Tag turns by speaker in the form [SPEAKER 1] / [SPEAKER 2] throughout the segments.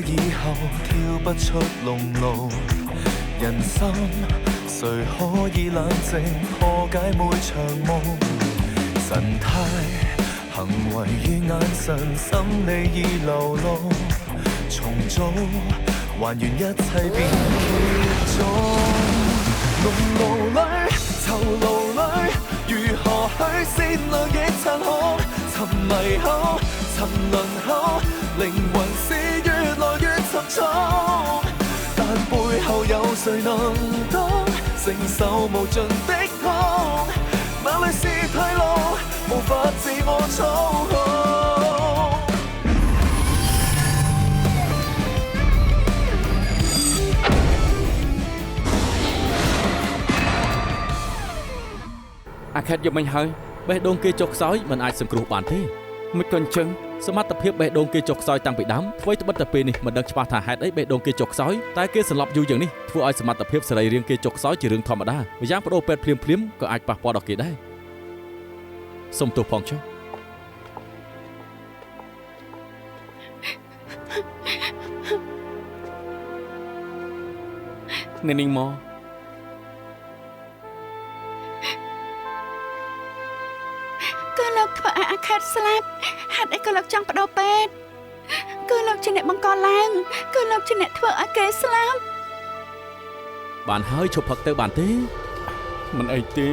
[SPEAKER 1] 以後跳不出籠路，人生誰可以冷靜破解每場夢？神態、行為與眼神，心理已流露，重組還原一切變結種。濃霧裏、囚牢裏，如何去泄露亦殘酷？沉迷後、沉淪後，靈魂是越來越沉重。但背後有誰能當承受無盡的痛？哪裏是退路？無法自我操控。
[SPEAKER 2] អាខេតយកមិញហើយបេះដូងគេចុកខ្សោយមិនអាចសង្គ្រោះបានទេមិនក៏អញ្ចឹងសមត្ថភាពបេះដូងគេចុកខ្សោយតាំងពីដើមធ្វើត្បិតតែពេលនេះមិនដឹងច្បាស់ថាហេតុអីបេះដូងគេចុកខ្សោយតែគេសន្លប់យូរយ៉ាងនេះធ្វើឲ្យសមត្ថភាពសរីរាង្គគេចុកខ្សោយជារឿងធម្មតាម្យ៉ាងបដូរពេទ្យភ្លាមៗក៏អាចប៉ះពាល់ដល់គេដែរសុំទោសផងចុះអ្នកនាងមក
[SPEAKER 3] គឺលោកធ្វើឲ្យអាខេតស្លាប់ហេតុអីក៏លោកចង់បដូរពេទ្យគឺលោកជាអ្នកបង្កឡើងគឺលោកជាអ្នកធ្វើឲ្យគេស្លាប់
[SPEAKER 2] បានហើយឈប់ផឹកទៅបានទេមិនអីទេ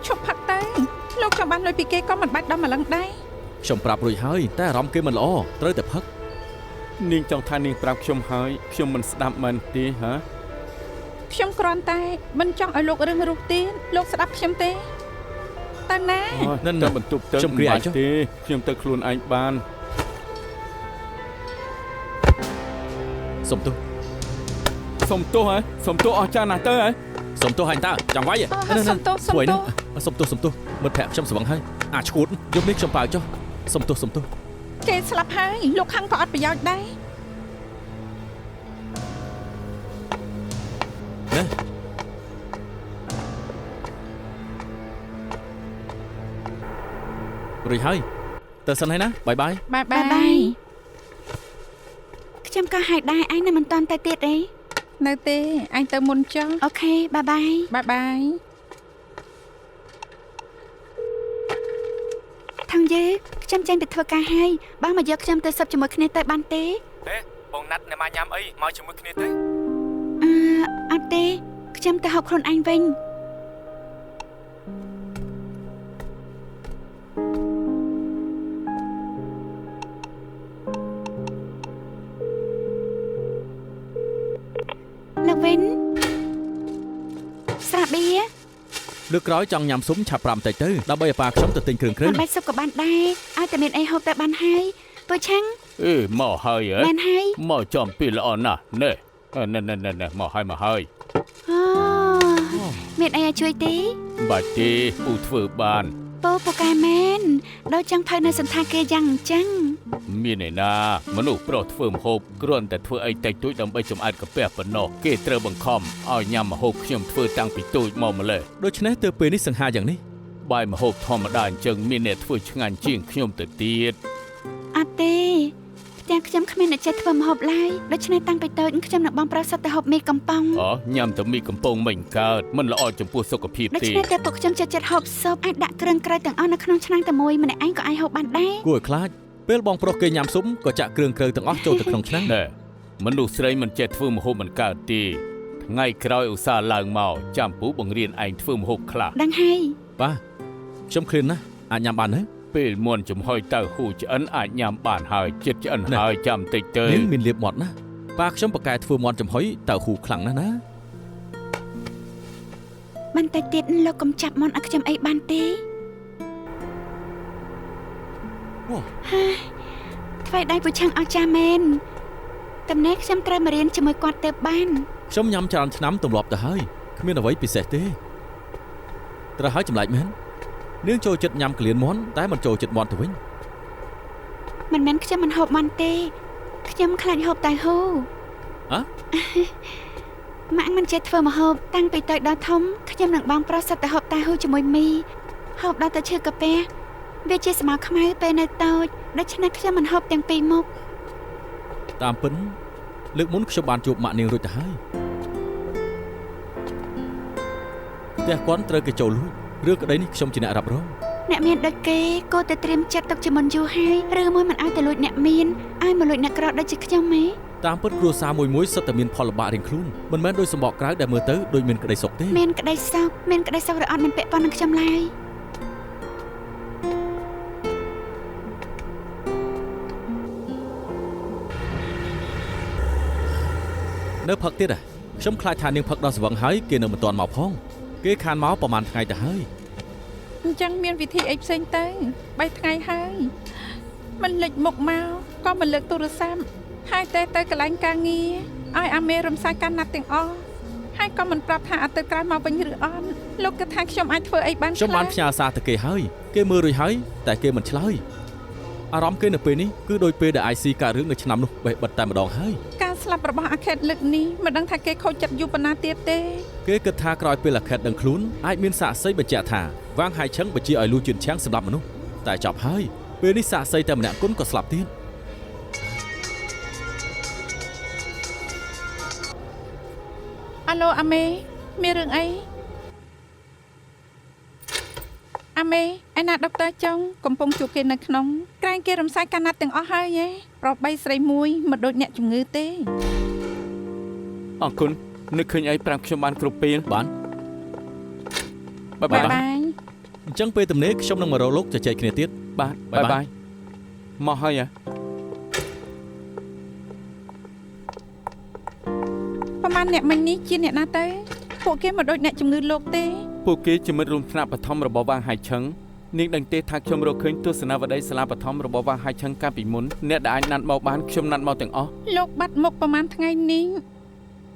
[SPEAKER 4] ឈប់ផឹកទៅលោកចង់បានលុយពីគេក៏មិនបាច់ដល់ម្លឹងដែរ
[SPEAKER 2] ខ្ញុំប្រាប់រួចហើយតែអារម្មណ៍គេមិនល្អត្រូវតែផឹកនាងចង់ថានាងប្រាប់ខ្ញុំហើយខ្ញុំមិនស្ដាប់មែនទេហ៎
[SPEAKER 4] ខ្ញុំគ្រាន់តែមិនចង់ឲ្យលោករឹងរូសទៀតលោកស្ដាប់ខ្ញុំទេតើណា
[SPEAKER 2] ទៅបន្ទប់ទៅខ្ញុំគ្រាន់ទេខ្ញុំទៅខ្លួនឯងបានសុំទោសហ៎សុំទោសអស់ចាស់ណាស់ទៅហ៎សុំទោសហើយតើចាំវាយ
[SPEAKER 4] សុំទោស
[SPEAKER 2] មិត្តភក្តិខ្ញុំស្វឹងហើយអាចឈួតយប់នេះខ្ញុំបើចុះសុំទោស
[SPEAKER 4] គេស្លាប់ហើយលោកខាងក៏អត់ប្រយោជន៍ដែរ
[SPEAKER 2] រួចហើយទៅសិនហើយណាបាយ
[SPEAKER 4] បាយ
[SPEAKER 3] ខ្ញុំក៏ហើយដែរអញនៅមិនតាន់ទៅទៀតទេ
[SPEAKER 4] នៅទេអញទៅមុនចុះ
[SPEAKER 3] អូខេបាយថងយើខ្ញុំចេញទៅធ្វើការហើយបើមកយកខ្ញុំទៅសុបជាមួយគ្នាទៅបានទេ
[SPEAKER 2] បងណាត់អ្នកមកញ៉ាំអីមកជាមួយគ្នាទេ
[SPEAKER 3] អត់ទេខ្ញុំទៅហូបខ្លួនឯងវិញលោកវិនស្រាបៀ
[SPEAKER 2] លើកក្រោយចង់ញ៉ាំស៊ុំឆាប់5តិចទៅដើម្បីឲ្យប៉ាខ្ញុំទៅទិញគ្រឿង
[SPEAKER 3] មិនបាច់ស៊ុបក៏បានដែរឲ្យតែមានអីហូបតែបានហើយពូឆាំង
[SPEAKER 2] មកហើយ
[SPEAKER 3] បានហើយ
[SPEAKER 2] មកចំពីល្អណាស់ណែមកហើយ
[SPEAKER 3] មានអីឲ្យជួយទេ
[SPEAKER 2] បាទទេពូធ្វើបាន
[SPEAKER 3] ពូកែមែនដូចចង់ផៅនៅសន្តាគារយ៉ាងអញ្ចឹង
[SPEAKER 2] មានឯណាមនុស្សប្រុសធ្វើម្ហូបគ្រាន់តែធ្វើអីតិចតួចដើម្បីចំអែតកាពះប៉ុណ្ណោះគេត្រូវបង្ខំឲ្យញ៉ាំម្ហូបខ្ញុំធ្វើតាំងពីតូចមកម្លេះដូច្នេះទើបពេលនេះសង្ហាយ៉ាងនេះបាយម្ហូបធម្មតាអញ្ចឹងមានអ្នកធ្វើឆ្ងាញ់ជាងខ្ញុំទៅទៀត
[SPEAKER 3] អត់ទេទាំងខ្ញុំគ្មានអ្នកចេះធ្វើម្ហូបឡើយដូច្នេះតាំងពីតូចខ្ញុំនឹងបងប្រុសសុទ្ធតែហូបមីកំប៉ុង
[SPEAKER 2] ញ៉ាំតែមីកំប៉ុងមិនកើតមិនល្អចំពោះសុខភាពទេ
[SPEAKER 3] ដូច្នេះតែពួកខ្ញុំចិត្តហូបស៊ុបអាចដាក់គ្រឿងក្រៅទាំងអស់នៅក្នុងឆ្នាំងតែមួយម្នាក់ឯងក៏អាចហូបបានដែរ
[SPEAKER 2] គួរឲ្យខ្លាចពេលបងប្រុសគេញ៉ាំស៊ុំក៏ចាក់គ្រឿងក្រៅទាំងអស់ចូលទៅក្នុងឆ្នាំងដែរមនុស្សស្រីមិនចេះធ្វើម្ហូបមិនកើតទេថ្ងៃក្រោយឧស្សាហ៍ឡើងមកចាំពូបង្រៀនឯងធ្វើម្ហូបខ្លះ
[SPEAKER 3] ដឹងហើយ
[SPEAKER 2] បាទខ្ញុំឃ្លានណាស់អាចញ៉ាំបានទេពេលមុនចំហុយទៅហ៊ូឆ្អិនអាចញ៉ាំបានហើយចិត្តឆ្អិនហើយចាំតិចទៅនេះមានលៀបមាត់ណាប៉ាខ្ញុំប្រកែធ្វើមាត់ចំហុយទៅហ៊ូខ្លាំងណាស់ណា
[SPEAKER 3] បន្តិចទៀតលោកកុំចាប់មាត់ឲ្យខ្ញុំអីបានទេថ្វីដៃពូឆាំងអស់ចាមែនតំណែងខ្ញុំត្រូវមករៀនជាមួយគាត់ទៅបាន
[SPEAKER 2] ខ្ញុំញ៉ាំច្រើនឆ្នាំទម្លាប់ទៅហើយគ្មានអ្វីពិសេសទេត្រូវហើយចម្លែកមែននាងចូលចិត្តញ៉ាំក្លៀនមាន់តែមិនចូលចិត្តមាន់ទៅវិញ
[SPEAKER 3] មិនមែនខ្ញុំមិនហូបមាន់ទេខ្ញុំខ្លាចហូបតែហ៊ូម៉ាក់មិនចេះធ្វើម្ហូបតាំងពីតូចដល់ធំខ្ញុំនឹងបងប្រុសសិតតែហូបតែហ៊ូជាមួយមីហូបដល់តែឈឺកាពះ វាជាស្មៅខ្មៅពេលនៅតូចដូច្នេះខ្ញុំមិនហូបទាំងពីរមុខ
[SPEAKER 2] តាមពិនលើកមុនខ្ញុំបានជួបម៉ាក់នាងរួចទៅហើយផ្ទះគាត់ត្រូវគេចូលលួចរឿងក្តីនេះខ្ញុំជាអ្នករ៉ាប់រង
[SPEAKER 3] អ្នកមានដូចគេគួរតែត្រៀមចិត្តទុកជាមុនយូរហើយឬមួយមិនឲ្យទៅលួចអ្នកមានឲ្យមកលួចអ្នកក្រដូចជាខ្ញុំទេ
[SPEAKER 2] តាមពិតគ្រួសារមួយសុទ្ធតែមានផលលំបាករៀងខ្លួនមិនមែនដោយសម្បកក្រៅដែលមើលទៅដូចមានក្តីសុខទេ
[SPEAKER 3] មានក្តីសុខឬអត់មានពាក់ព័ន្ធនឹងខ្ញុំឡើយ
[SPEAKER 2] នៅផឹកទៀតខ្ញុំខ្លាចថានាងផឹកដល់ស្វឹងហើយគេនៅមិនទាន់មកផងគេខានមកប្រហែលថ្ងៃទៅហើយ
[SPEAKER 4] អញ្ចឹងមានវិធីអីផ្សេងទៅ3ថ្ងៃហើយមិនលេចមុខមកក៏មិនលើកទូរស័ព្ទហើយតែទៅកន្លែងការងារឲ្យអាមេរំសាយកាន់ណាត់ទាំងអស់ហើយក៏មិនប្រាប់ថាអត់ទៅក្រៅមកវិញឬអត់លោកគិតថាខ្ញុំអាចធ្វើអីបាន
[SPEAKER 2] ខ្ញុំបានផ្ញើសារទៅគេហើយគេមើលរួចហើយតែគេមិនឆ្លើយអារម្មណ៍គេនៅពេលនេះគឺដូចពេលដែល IC កើតរឿងនៅឆ្នាំនោះបេះបិទតែម្ដងហើយ
[SPEAKER 4] ការស្លាប់របស់អាខេតលើកនេះមិនដឹងថាគេខូចចិត្តយូរប៉ុណ្ណាទៀតទេ
[SPEAKER 2] គេគិតថាក្រោយពេលអាខេតដឹងខ្លួនអាចមានសាក្សីបញ្ជាក់ថាវាងហៃឆឹងបញ្ជាឲ្យលូជឿនឆាំងសម្រាប់មនុស្សតែចប់ហើយពេលនេះសាក្សីតែម្នាក់គុណក៏ស្លាប់ទៀត
[SPEAKER 4] អាឡូអាមេមានរឿងអីអាមេឯណាដុកទ័រចុងកំពុងជួបគេនៅក្នុងក្រែងគេរំសាយកាណាត់ទាំងអស់ហើយហ៎ប្រុសបីស្រីមួយមិនដូចអ្នកជំងឺទេ
[SPEAKER 2] អរគុណនឹកឃើញអីប្រាប់ខ្ញុំបានគ្រប់ពេលបានបាយអញ្ចឹងពេលទំនេរខ្ញុំនឹងមករកលោកជជែកគ្នាទៀតបាទបាយមកហើយ
[SPEAKER 4] ប្រហែលអ្នកមិញនេះជាអ្នកណាទៅពួកគេមិនដូចអ្នកជំងឺលោកទេ
[SPEAKER 2] ពួកគេជាមិត្តរួមថ្នាក់បឋមរបស់វាងហៃឆឹងនាងដឹងទេថាខ្ញុំរកឃើញទស្សនាវដ្តីសាលាបឋមរបស់វាងហៃឆឹងកាលពីមុនអ្នកដែលអាចណាត់មកបានខ្ញុំណាត់មកទាំងអស់
[SPEAKER 4] លោកបាត់មុខប្រហែលថ្ងៃនេះ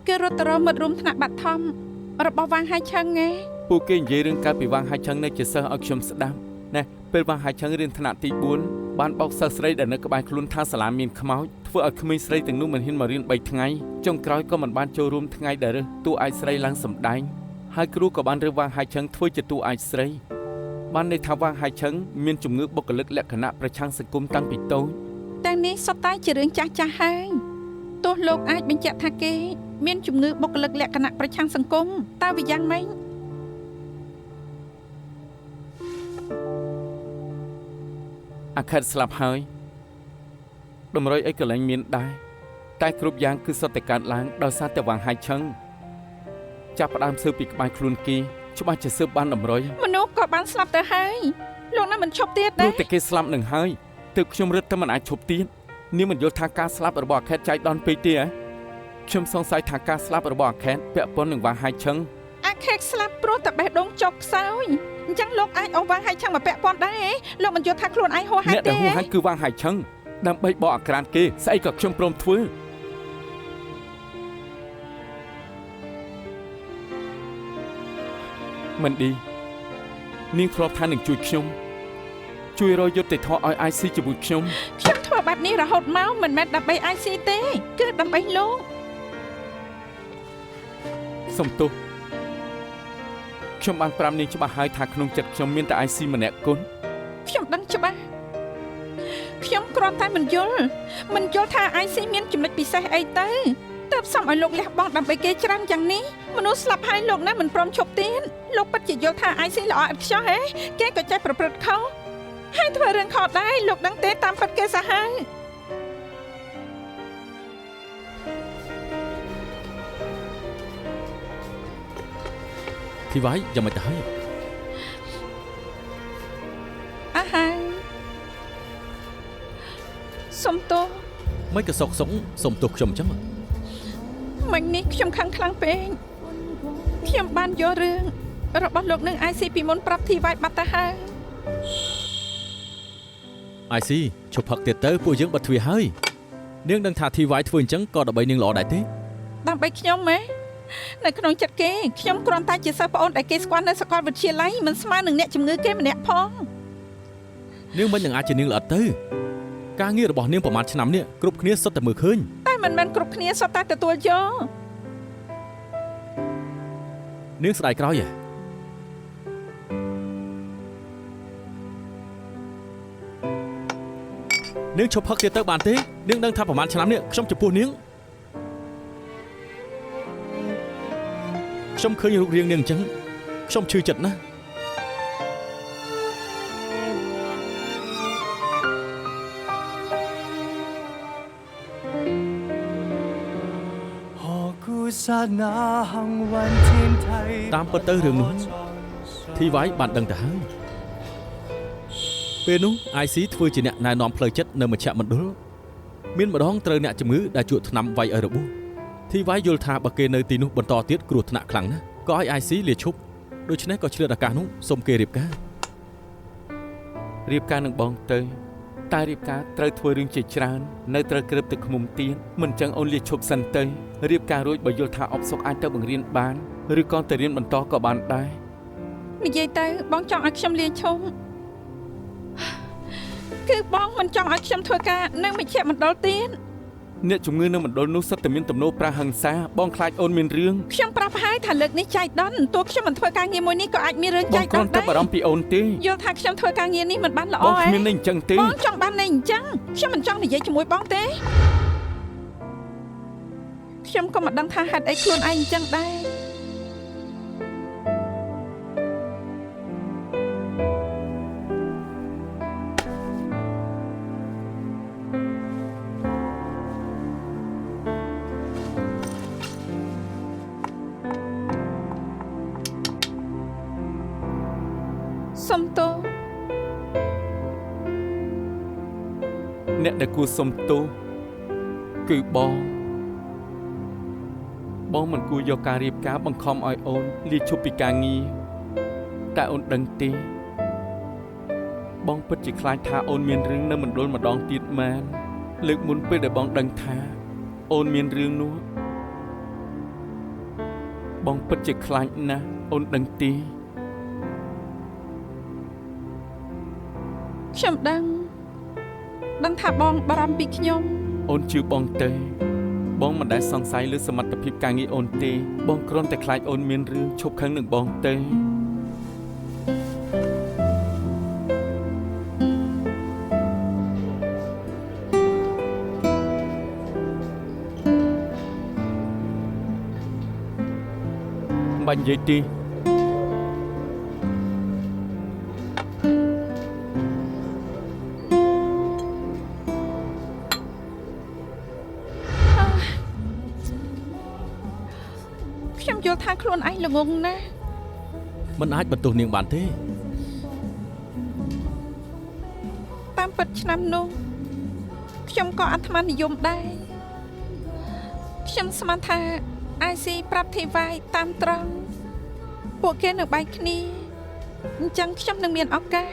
[SPEAKER 4] គេរត់ទៅរកមិត្តរួមថ្នាក់បឋមរបស់វាងហៃឆឹងឯង
[SPEAKER 2] ពួកគេនិយាយរឿងកាលពីវាងហៃឆឹងនៅជាសិស្សឲ្យខ្ញុំស្ដាប់ណែពេលវាងហៃឆឹងរៀនថ្នាក់ទី4បានបោកសិស្សស្រីដែលនៅក្បែរខ្លួនថាសាលាមានខ្មោចធ្វើឲ្យក្មេងស្រីទាំងនោះមិនហ៊ានមករៀន3ថ្ងៃចុងក្រោយក៏មិនបានចូលរួមថ្ងៃដែលរើសតួឯកស្រីឡើងសម្ដែងហើយគ្រូក៏បានរើសវាងហៃឆឹងធ្វើជាតួឯកស្រីបានន័យថាវាងហៃឆឹងមានជំងឺបុគ្គលិកលក្ខណៈប្រឆាំងសង្គមតាំងពីតូច
[SPEAKER 4] តែនេះសុទ្ធតែជារឿងចាស់ហើយទោះលោកអាចបញ្ជាក់ថាគេមានជំងឺបុគ្គលិកលក្ខណៈប្រឆាំងសង្គមតើវាយ៉ាងម៉េច
[SPEAKER 2] អាខិតស្លាប់ហើយតម្រុយអីក៏លែងមានដែរតែគ្រប់យ៉ាងគឺសុទ្ធតែកើតឡើងដោយសារតែវាងហៃឆឹងចាប់ផ្ដើមស៊ើបពីក្បែរខ្លួនគេច្បាស់ជាស៊ើបបានតម្រុយ
[SPEAKER 4] មនុស្សក៏បានស្លាប់ទៅហើយលោកនៅមិនឈប់ទៀត
[SPEAKER 2] ព្រោះ
[SPEAKER 4] ទេ
[SPEAKER 2] តែគេស្លាប់នឹងហើយទើបខ្ញុំរឹតតែមិនអាចឈប់ទៀតនាងមិនយល់ថាការស្លាប់របស់អាខិតចៃដន្យពេកទេខ្ញុំសង្ស័យថាការស្លាប់របស់អាខិតពាក់ព័ន្ធនឹងវាងហៃឆឹង
[SPEAKER 4] អាខេតស្លាប់ព្រោះតែបេះដូងចុកខ្សោយអញ្ចឹងលោកអាចអោវាងហៃឆឹងមកពាក់ព័ន្ធដែរលោកមិនយល់ថាខ្លួនឯងហួសហេតុ
[SPEAKER 2] អ្នក
[SPEAKER 4] ទេ
[SPEAKER 2] ដែលហួសហេតុគឺវាងហៃឆឹងដើម្បីបកអាក្រានគេស្អីក៏ខ្ញុំព្រមធ្វើមិនឌីនាងធ្លាប់ថានឹងជួយខ្ញុំជួយរកយុត្តិធម៌ឲ្យ IC ជាមួយខ្ញុំ
[SPEAKER 4] ខ្ញុំធ្វើបែបនេះរហូតមកមិនមែនដើម្បី IC ទេគឺដើម្បីលោក
[SPEAKER 2] សុំទោសខ្ញុំបានប្រាប់នាងច្បាស់ហើយថាក្នុងចិត្តខ្ញុំមានតែ IC ម្នាក់គុណ
[SPEAKER 4] ខ្ញុំដឹងច្បាស់ខ្ញុំគ្រាន់តែមិនយល់ថា IC មានចំណុចពិសេសអីទៅទើបសំឲ្យលោកលះបង់ដើម្បីគេច្រើនយ៉ាងនេះមនុស្សស្លាប់ហើយលោកណាមិនព្រមឈប់ទៀតលោកពិតជាយល់ថា IC ល្អឥតខ្ចោះហ៎គេក៏ចេះប្រព្រឹត្តខុសហើយធ្វើរឿងខុសដែរលោកដឹងទេតាមពិតគេសាហាវ
[SPEAKER 2] ធីវ៉ៃយ៉ាងម៉េចទៅហើយ
[SPEAKER 4] អាហាសុំទោស
[SPEAKER 2] មិនក៏សុកសុំទោសខ្ញុំអញ្ចឹង
[SPEAKER 4] មិញនេះខ្ញុំខឹងខ្លាំងពេកខ្ញុំបានយករឿងរបស់លោកនឹង IC ពីមុនប្រាប់ធីវ៉ៃបាត់ទៅហើយ
[SPEAKER 2] IC ឈប់ផឹកទៀតទៅពួកយើងបិទទ្វារហើយនាងដឹងថាធីវ៉ៃធ្វើអញ្ចឹងក៏ដើម្បីនាងល្អដែរទេ
[SPEAKER 4] ដើម្បីខ្ញុំហ៎នៅក្នុងចិត្តគេខ្ញុំគ្រាន់តែជាសិស្សប្អូនដែលគេស្គាល់នៅសាកលវិទ្យាល័យមិនស្មើនឹងអ្នកជំងឺគេម្នាក់ផង
[SPEAKER 2] នាងមិននឹងអាចជានាងល្អិតទៅការងាររបស់នាងប្រហែលឆ្នាំនេះគ្រប់គ្នាសុទ្ធតែមើលឃើញ
[SPEAKER 4] តែមិនមែនគ្រប់គ្នាសុទ្ធតែទទួលយក
[SPEAKER 2] នាងស្ដាយក្រោយ នាងឈប់ផឹកទៀតទៅបានទេនាងដឹងថាប្រហែលឆ្នាំនេះខ្ញុំចំពោះនាងខ្ញុំឃើញរូបរាងនាងអញ្ចឹងខ្ញុំឈឺចិត្តណាស់តាមពិតទៅរឿងនោះធីវ៉ៃបានដឹងទៅហើយពេលនោះ IC ធ្វើជាអ្នកណែនាំផ្លូវចិត្តនៅមជ្ឈមណ្ឌលមានម្ដងត្រូវអ្នកជំងឺដែលជួបថ្នាំវាយឲ្យរបួសធីវ៉ៃយល់ថាបើគេនៅទីនោះបន្តទៀតគ្រោះថ្នាក់ខ្លាំងណាស់ក៏ឲ្យ IC លាឈប់ដូច្នេះក៏ឆ្លៀតឱកាសនោះសុំគេរៀបការនឹងបងទៅតែរៀបការត្រូវធ្វើរឿងជាច្រើននៅត្រូវក្រឹបទឹកឃ្មុំទៀតមិនចឹងអូនលាឈប់សិនទៅរៀបការរួចបើយល់ថាអបសុកអាចទៅបង្រៀនបានឬក៏ទៅរៀនបន្តក៏បានដែរ
[SPEAKER 4] និយាយទៅបងចង់ឲ្យខ្ញុំលាឈប់គឺបងមិនចង់ឲ្យខ្ញុំធ្វើការនៅមជ្ឈមណ្ឌលទៀត
[SPEAKER 2] អ្នកជំងឺនៅមណ្ឌលនោះសិតតែមានទំនោរប្រាហឹង្សាបងខ្លាចអូនមានរឿង
[SPEAKER 4] ខ្ញុំប្រាប់ហើយថាលើកនេះចៃដន្យទោះខ្ញុំមិនធ្វើការងារមួយនេះក៏អាចមានរឿងចៃដន្យដែរ
[SPEAKER 2] បងគ្រាន់តែបារម្ភពីអូនទេ
[SPEAKER 4] យល់ថាខ្ញុំធ្វើការងារនេះមិនបានល្អ
[SPEAKER 2] ទេបងគ្មានន័យអញ្ចឹងទេ
[SPEAKER 4] បងចង់បានន័យអញ្ចឹងខ្ញុំមិនចង់និយាយជាមួយបងទេខ្ញុំក៏មិនដឹងថាហេតុអីខ្លួនឯងអញ្ចឹងដែរសុំទោស
[SPEAKER 2] អ្នកដែលគួរសុំទោសគឺបងមិនគួរយកការរៀបការបង្ខំឲ្យអូនលាឈប់ពីការងារតែអូនដឹងទេបងពិតជាខ្លាចថាអូនមានរឿងនៅមណ្ឌលម្ដងទៀតមែនលើកមុនពេលដែលបងដឹងថាអូនមានរឿងនោះបងពិតជាខ្លាចណាស់អូនដឹងទេ
[SPEAKER 4] ខ្ញុំដឹងថាបងបារម្ភពីខ្ញុំ
[SPEAKER 2] អូនជឿបងទេបងមិនដែលសង្ស័យលើសមត្ថភាពការងារអូនទេបងគ្រាន់តែខ្លាចអូនមានរឿងឈប់ខឹងនឹងបងទេបាញ់និយាយទី
[SPEAKER 4] ខ្ញុំយល់ថាខ្លួនឯងល្ងងណាស់
[SPEAKER 2] មិនអាចបន្ទោសនាងបានទេ
[SPEAKER 4] តាមពិតឆ្នាំនោះខ្ញុំក៏អាត្មានិយមដែរខ្ញុំស្មានថា IC ប្រាប់ធីវ៉ៃតាមត្រង់ពួកគេនៅបែកគ្នាអញ្ចឹងខ្ញុំនឹងមានឱកាស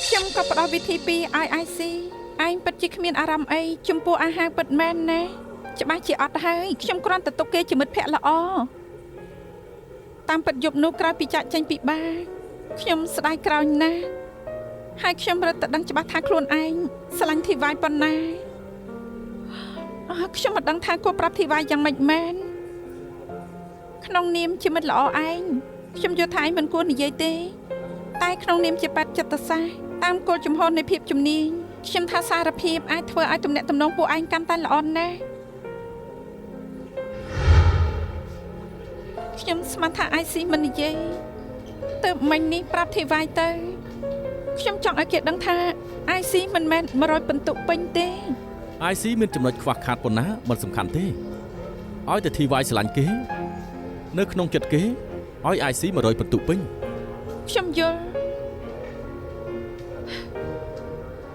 [SPEAKER 4] ខ្ញុំក៏ផ្ដល់វិធីពីឲ្យ IC ឯងពិតជាគ្មានអារម្មណ៍អីចំពោះអាហារពិតមែនណាច្បាស់ជាអត់ហើយខ្ញុំគ្រាន់តែទុកគេជាមិត្តភក្តិល្អតាមពិតយប់នោះក្រោយពីចាក់ចេញពីបារខ្ញុំស្ដាយក្រោយណាស់ហើយខ្ញុំរត់តែដឹងច្បាស់ថាខ្លួនឯងស្រឡាញ់ធីវ៉ៃប៉ុណ្ណាខ្ញុំមិនដឹងថាគួរប្រាប់ធីវ៉ៃយ៉ាងម៉េចមែនក្នុងនាមជាមិត្តល្អឯងខ្ញុំយល់ថាឯងមិនគួរនិយាយទេតែក្នុងនាមជាបាត់ចិត្តសាស្ត្រតាមគោលជំហរនៃភាពជំនាញខ្ញុំថាសារភាពអាចធ្វើឲ្យទំនាក់ទំនងពួកឯងកាន់តែល្អណាស់ខ្ញុំស្មានថា IC មិននិយាយទើបមិញនេះប្រាប់ធីវ៉ៃទៅខ្ញុំចង់ឲ្យគេដឹងថា IC មិនមែន100ពិន្ទុពេញទេ
[SPEAKER 2] IC មានចំណុចខ្វះខាតប៉ុណ្ណាមិនសំខាន់ទេឲ្យតែធីវ៉ៃស្រឡាញ់គេនៅក្នុងចិត្តគេឲ្យ IC 100ពិន្ទុពេញ
[SPEAKER 4] ខ្ញុំយល់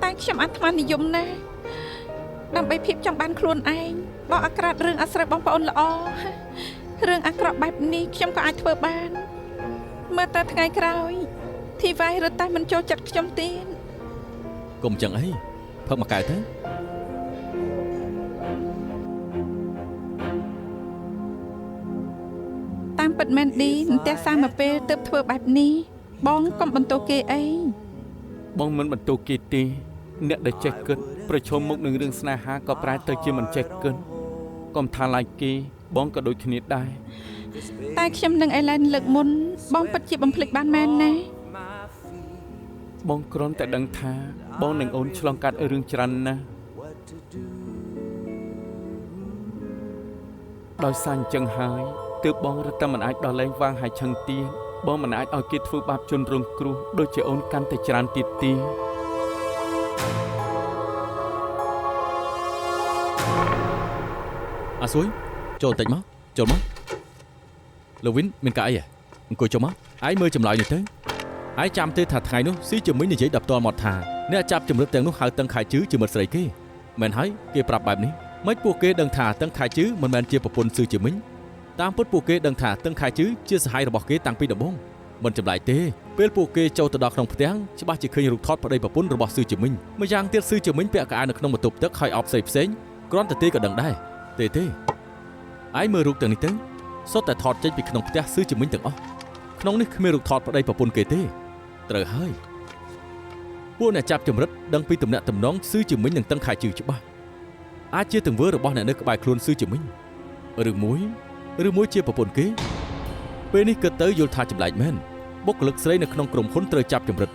[SPEAKER 4] តែខ្ញុំអាត្មានិយមណាស់ដើម្បីភាពចង់បានខ្លួនឯងបោះអាក្រាតរឿងអាស្រ័យបងប្អូនល្អរឿងអាក្រក់បែបនេះខ្ញុំក៏អាចធ្វើបានមើលតែថ្ងៃក្រោយធីវ៉ៃរត់តែមិនចូលចិត្តខ្ញុំទៀត
[SPEAKER 2] កុំចឹងអីផឹកមកកែទៅ
[SPEAKER 4] តាមពិតមែនឌីមិនទះសារមកពេលទើបធ្វើបែបនេះបងកុំបន្ទោសគេអី
[SPEAKER 2] បងមិនបន្ទោសគេទេអ្នកដែលចេះគិតប្រឈមមុខនឹងរឿងស្នេហាក៏ប្រែទៅជាមិនចេះគិតកុំថាឡាយគេបងក៏ដូចគ្នាដែរ
[SPEAKER 4] តែខ្ញុំនឹងអេឡែនលើកមុនបងពិតជាបំភ្លេចបានមែនណា
[SPEAKER 2] បងគ្រាន់តែដឹងថាបងនឹងអូនឆ្លងកាត់រឿងច្រើនណាស់ដោយសារអញ្ចឹងហើយទើបបងរត់តែមិនអាចដល់លែងវាងហើយឆឹងទៀតបងមិនអាចឲ្យគេធ្វើបាបជនរងគ្រោះដូចជាអូនកាន់តែច្រើនទៀតទេអាស៊ុយចូលតិចមកចូលមកលូវីនមានការអីហ៎អង្គុយចូលមកឯងមើលចម្លើយនេះទៅឯងចាំទេថាថ្ងៃនោះស៊ីជំនាញនិយាយដល់ផ្ទាល់មកថាអ្នកចាប់ជំរិតទាំងនោះហៅតឹងខែជឺជាមិត្តស្រីគេមែនហើយគេប្រាប់បែបនេះមិនពួកគេដឹងថាតឹងខែជឺមិនមែនជាប្រពន្ធស៊ឺជំនាញតាមពិតពួកគេដឹងថាតឹងខែជឺជាសហាយរបស់គេតាំងពីដំបូងមិនចម្លែកទេពេលពួកគេចូលទៅដល់ក្នុងផ្ទះច្បាស់ជាឃើញរូបថតប្តីប្រពន្ធរបស់ស៊ឺជំនាញម្យ៉ាងទៀតស៊ឺជំនាញពាក់កៅអៅនៅក្នុងបន្ទប់ទឹកហើយអបផ្សេងគ្រាន់តែទេក៏ដឹងដែរទេឯងមើលរូបទាំងនេះទៅសុទ្ធតែថតចេញពីក្នុងផ្ទះស៊ឺជំនាញទាំងអស់ក្នុងនេះគ្មានរូបថតប្តីប្រពន្ធគេទេត្រូវហើយពួកអ្នកចាប់ចម្រិតដឹងពីទំនាក់ទំនងស៊ឺជំនាញនិងតឹងខែជឺច្បាស់អាចជាទង្វើរបស់អ្នកនៅក្បែរខ្លួនស៊ឺជំនាញឬមួយជាប្រពន្ធគេពេលនេះគិតទៅយល់ថាចម្លែកមែនបុគ្គលិកស្រីនៅក្នុងក្រុមហ៊ុនត្រូវចាប់ចម្រិត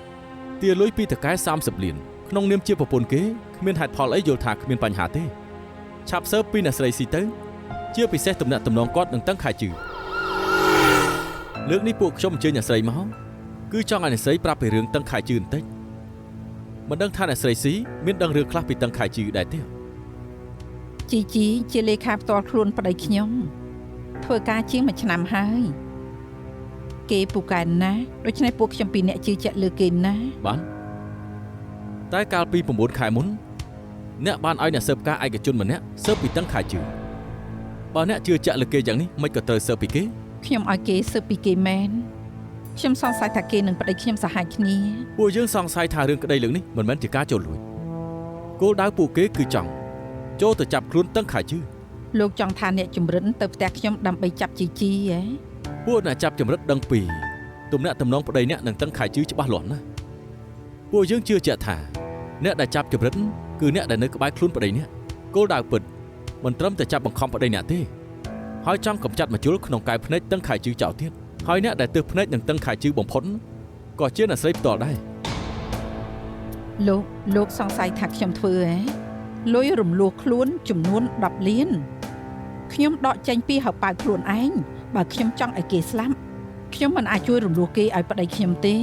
[SPEAKER 2] ទាលុយពីតកែ30លានក្នុងនាមជាប្រពន្ធគេគ្មានហេតុផលអីយល់ថាគ្មានបញ្ហាទេឆាប់សើពីអ្នកស្រីស៊ីទៅជាពិសេសទំនាក់ទំនងគាត់នឹងតឹងខែជឺលើកនេះពួកខ្ញុំអញ្ជើញអ្នកស្រីមកគឺចង់ឲ្យអ្នកស្រីប្រាប់ពីរឿងតឹងខែជឺបន្តិចមិនដឹងថាអ្នកស្រីស៊ីមានដឹងរឿងខ្លះពីតឹងខែជឺដែរទេ
[SPEAKER 4] ជីជាលេខាផ្ទាល់ខ្លួនប្តីខ្ញុំធ្វើការជាង1ឆ្នាំហើយគេពូកែណាដូច្នេះពួកខ្ញុំពីរអ្នកជឿជាក់លើគេណា
[SPEAKER 2] បានតែកាលពី9ខែមុនអ្នកបានឲ្យអ្នកស៊ើបការឯកជនម្នាក់ស៊ើបពីតឹងខែជឺបើអ្នកជឿជាក់លើគេយ៉ាងនេះមិនក៏ត្រូវស៊ើបពីគេ
[SPEAKER 4] ខ្ញុំឲ្យគេស៊ើបពីគេមែនខ្ញុំសង្ស័យថាគេនឹងប្តីខ្ញុំសហការគ្នា
[SPEAKER 2] ពួកយើងសង្ស័យថារឿងក្តីលើកនេះមិនមែនជាការចូលលួចគោលដៅពួកគេគឺចង់ចូលទៅចាប់ខ្លួនតឹងខែជឺ
[SPEAKER 4] លោកចង់ថាអ្នកជំរិនទៅផ្ទះខ្ញុំដើម្បីចាប់ជីហ៎
[SPEAKER 2] ពួកអ្នកចាប់ចម្រិតដឹងពីទំនាក់ទំនងប្តីអ្នកនឹងតឹងខែជឺច្បាស់លាស់ណាស់ពួកយើងជឿជាក់ថាអ្នកដែលចាប់ចម្រិតគឺអ្នកដែលនៅក្បែរខ្លួនប្តីអ្នកគោលដៅពិតមិនត្រឹមតែចាប់បង្ខំប្តីអ្នកទេហើយចង់កម្ចាត់មជុលក្នុងកាយភ្នែកតឹងខែជឺចោលទៀតហើយអ្នកដែលទើសភ្នែកនឹងតឹងខែជឺបំផុតក៏ជាអ្នកស្រីផ្ទាល់ដែរ
[SPEAKER 4] លោកសង្ស័យថាខ្ញុំធ្វើហ៎លុយរំលោះខ្លួនចំនួន10លានខ្ញុំដកចេញពីហៅប៉ៅខ្លួនឯងបើខ្ញុំចង់ឲ្យគេស្លាប់ខ្ញុំមិនអាចជួយរំលោះគេឲ្យប្តីខ្ញុំទេ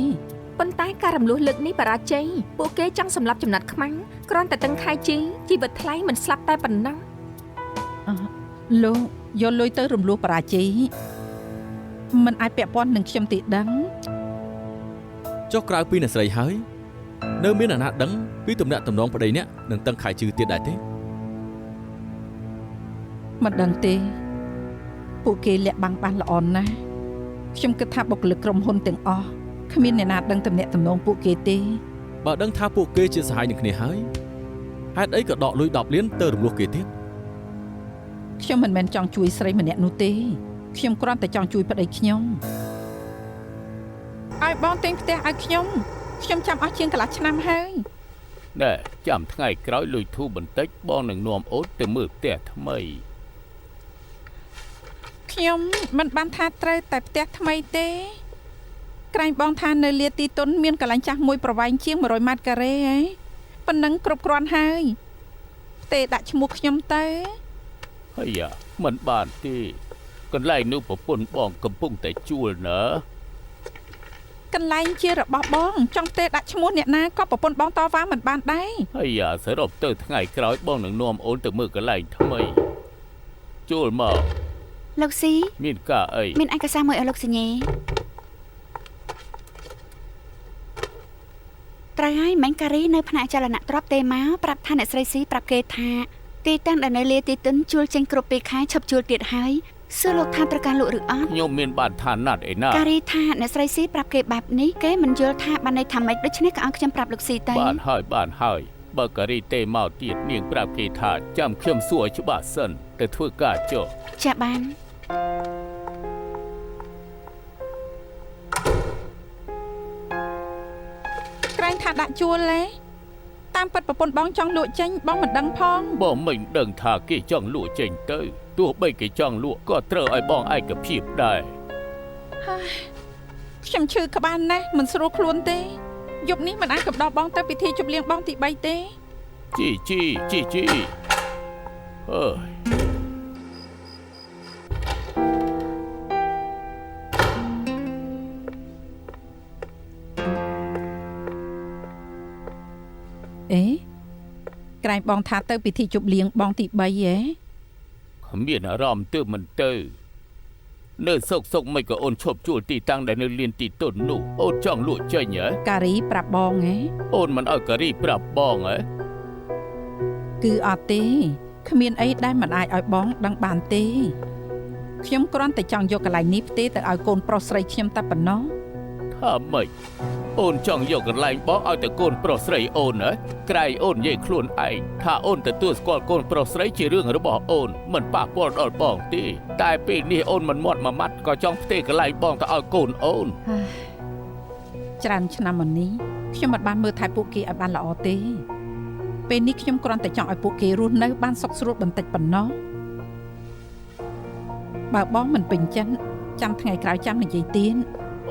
[SPEAKER 5] ប៉ុន្តែការរំលោះលើកនេះបរាជ័យពួកគេចង់សម្លាប់ចំណាត់ខ្មាំងគ្រាន់តែតឹងខែជឺជីវិតថ្លៃមិនស្លាប់តែប៉ុណ្ណឹង
[SPEAKER 4] លោកយកលុយទៅរំលោះបរាជ័យមិនអាចពាក់ព័ន្ធនឹងខ្ញុំទេដឹង
[SPEAKER 2] ចុះក្រៅពីអ្នកស្រីហើយនៅមានអ្នកណាដឹងពីទំនាក់ទំនងប្តីអ្នកនឹងតឹងខែជឺទៀតដែរទេ
[SPEAKER 4] មិនដឹងទេពួកគេលាក់បាំងបានល្អណាស់ខ្ញុំគិតថាបុគ្គលិកក្រុមហ៊ុនទាំងអស់គ្មានអ្នកណាដឹងទំនាក់ទំនងពួកគេទេ
[SPEAKER 2] បើដឹងថាពួកគេជាសហាយនឹងគ្នាហើយហេតុអីក៏ដកលុយ10លានទៅរំលោះគេទៀត
[SPEAKER 4] ខ្ញុំមិនមែនចង់ជួយស្រីម្នាក់នោះទេខ្ញុំគ្រាន់តែចង់ជួយប្តីខ្ញុំឲ្យបងទិញផ្ទះឲ្យខ្ញុំចាំអស់ជាងកន្លះឆ្នាំហើយ
[SPEAKER 6] ណែចាំថ្ងៃក្រោយលុយធូរបន្តិចបងនឹងនាំអូនទៅមើលផ្ទះថ្មី
[SPEAKER 4] ខ្ញុំមិនបានថាត្រូវតែផ្ទះថ្មីទេក្រែងបងថានៅលាទីតុនមានកន្លែងចាស់មួយប្រវែងជាង100ម៉ែត្រការ៉េហ៎ប៉ុណ្ណឹងគ្រប់គ្រាន់ហើយផ្ទេដាក់ឈ្មោះខ្ញុំទៅ
[SPEAKER 6] ហើយមិនបានទេកន្លែងនោះប្រពន្ធបងកំពុងតែជួលណា
[SPEAKER 4] កន្លែងជារបស់បងចង់ផ្ទេដាក់ឈ្មោះអ្នកណាក៏ប្រពន្ធបងតវ៉ាមិនបានដែរ
[SPEAKER 6] ហើយសរុបទៅថ្ងៃក្រោយបងនឹងនាំអូនទៅមើលកន្លែងថ្មីជួលមក
[SPEAKER 3] លោកស៊ី
[SPEAKER 6] មានការអី
[SPEAKER 3] មានឯកសារមួយឲ្យលោកសញ្ញេត្រូវហើយម៉ែងការីនៅផ្នែកចលនាទ្រព្យទេមកប្រាប់ថាអ្នកស្រីស៊ីប្រាប់គេថាទីតាំងដែលនៅលាទីតិនជួលចេញគ្រប់ពេលខែឈប់ជួលទៀតហើយសួរលោកថាត្រូវការលក់ឬអត់
[SPEAKER 6] ខ្ញុំមានបានថាណាត់ឯណា
[SPEAKER 3] ការីថាអ្នកស្រីស៊ីប្រាប់គេបែបនេះគេមិនយល់ថាបានន័យថាម៉េចដូច្នេះក៏ឲ្យខ្ញុំប្រាប់លោកស៊ីទៅ
[SPEAKER 6] បានហើយបើការីទេមកទៀតនាងប្រាប់គេថាចាំខ្ញុំសួរឲ្យច្បាស់សិនទៅធ្វើការចុះ
[SPEAKER 3] ចាបាន
[SPEAKER 4] ក្រែងថាដាក់ជួលទេតាមពិតប្រពន្ធបងចង់លក់ចេញបងមិនដឹងផង
[SPEAKER 6] បងមិនដឹងថាគេចង់លក់ចេញទៅទោះបីគេចង់លក់ក៏ត្រូវឲ្យបងឯកភាពដែរ
[SPEAKER 4] ខ្ញុំឈឺក្បាលណាស់មិនស្រួលខ្លួនទេ យប់នេះមិនអាចកំដរបងទៅពិធីជប់លៀងបងទី3ទេ
[SPEAKER 6] ជីអើយ
[SPEAKER 4] អេក្រែងបងថាទៅពិធីជប់លៀងបងទី3ហ៎
[SPEAKER 6] មានអារម្មណ៍ទើបមិនទៅនៅសុកមិនក៏អូនឈប់ជួលទីតាំងដែលនៅលៀនទីតុននោះអូនចង់លក់ចេញហ៎
[SPEAKER 4] ការីប្រាប់បងហ៎
[SPEAKER 6] អូនមិនឲ្យការីប្រាប់បងហ៎
[SPEAKER 4] គឺអត់ទេគ្មានអីដែលមិនអាចឲ្យបងដឹងបានទេខ្ញុំគ្រាន់តែចង់យកកន្លែងនេះផ្ទេរទៅឲ្យកូនប្រុសស្រីខ្ញុំតែប៉ុណ្ណោះ
[SPEAKER 6] ថាម៉េចអូនចង់យកកន្លែងបងឲ្យតែកូនប្រុសស្រីអូនហ៎ក្រែងអូននិយាយខ្លួនឯងថាអូនទទួលស្គាល់កូនប្រុសស្រីជារឿងរបស់អូនមិនប៉ះពាល់ដល់បងទេតែពេលនេះអូនមិនមាត់មួយម៉ាត់ក៏ចង់ផ្ទេរកន្លែងបងទៅឲ្យកូនអូន
[SPEAKER 4] ច្រើនឆ្នាំមកនេះខ្ញុំមិនបានមើលថែពួកគេឲ្យបានល្អទេពេលនេះខ្ញុំគ្រាន់តែចង់ឲ្យពួកគេរស់នៅបានសុខស្រួលបន្តិចប៉ុណ្ណោះបើបងមិនពេញចិត្តចាំថ្ងៃក្រោយចាំនិយាយទៀត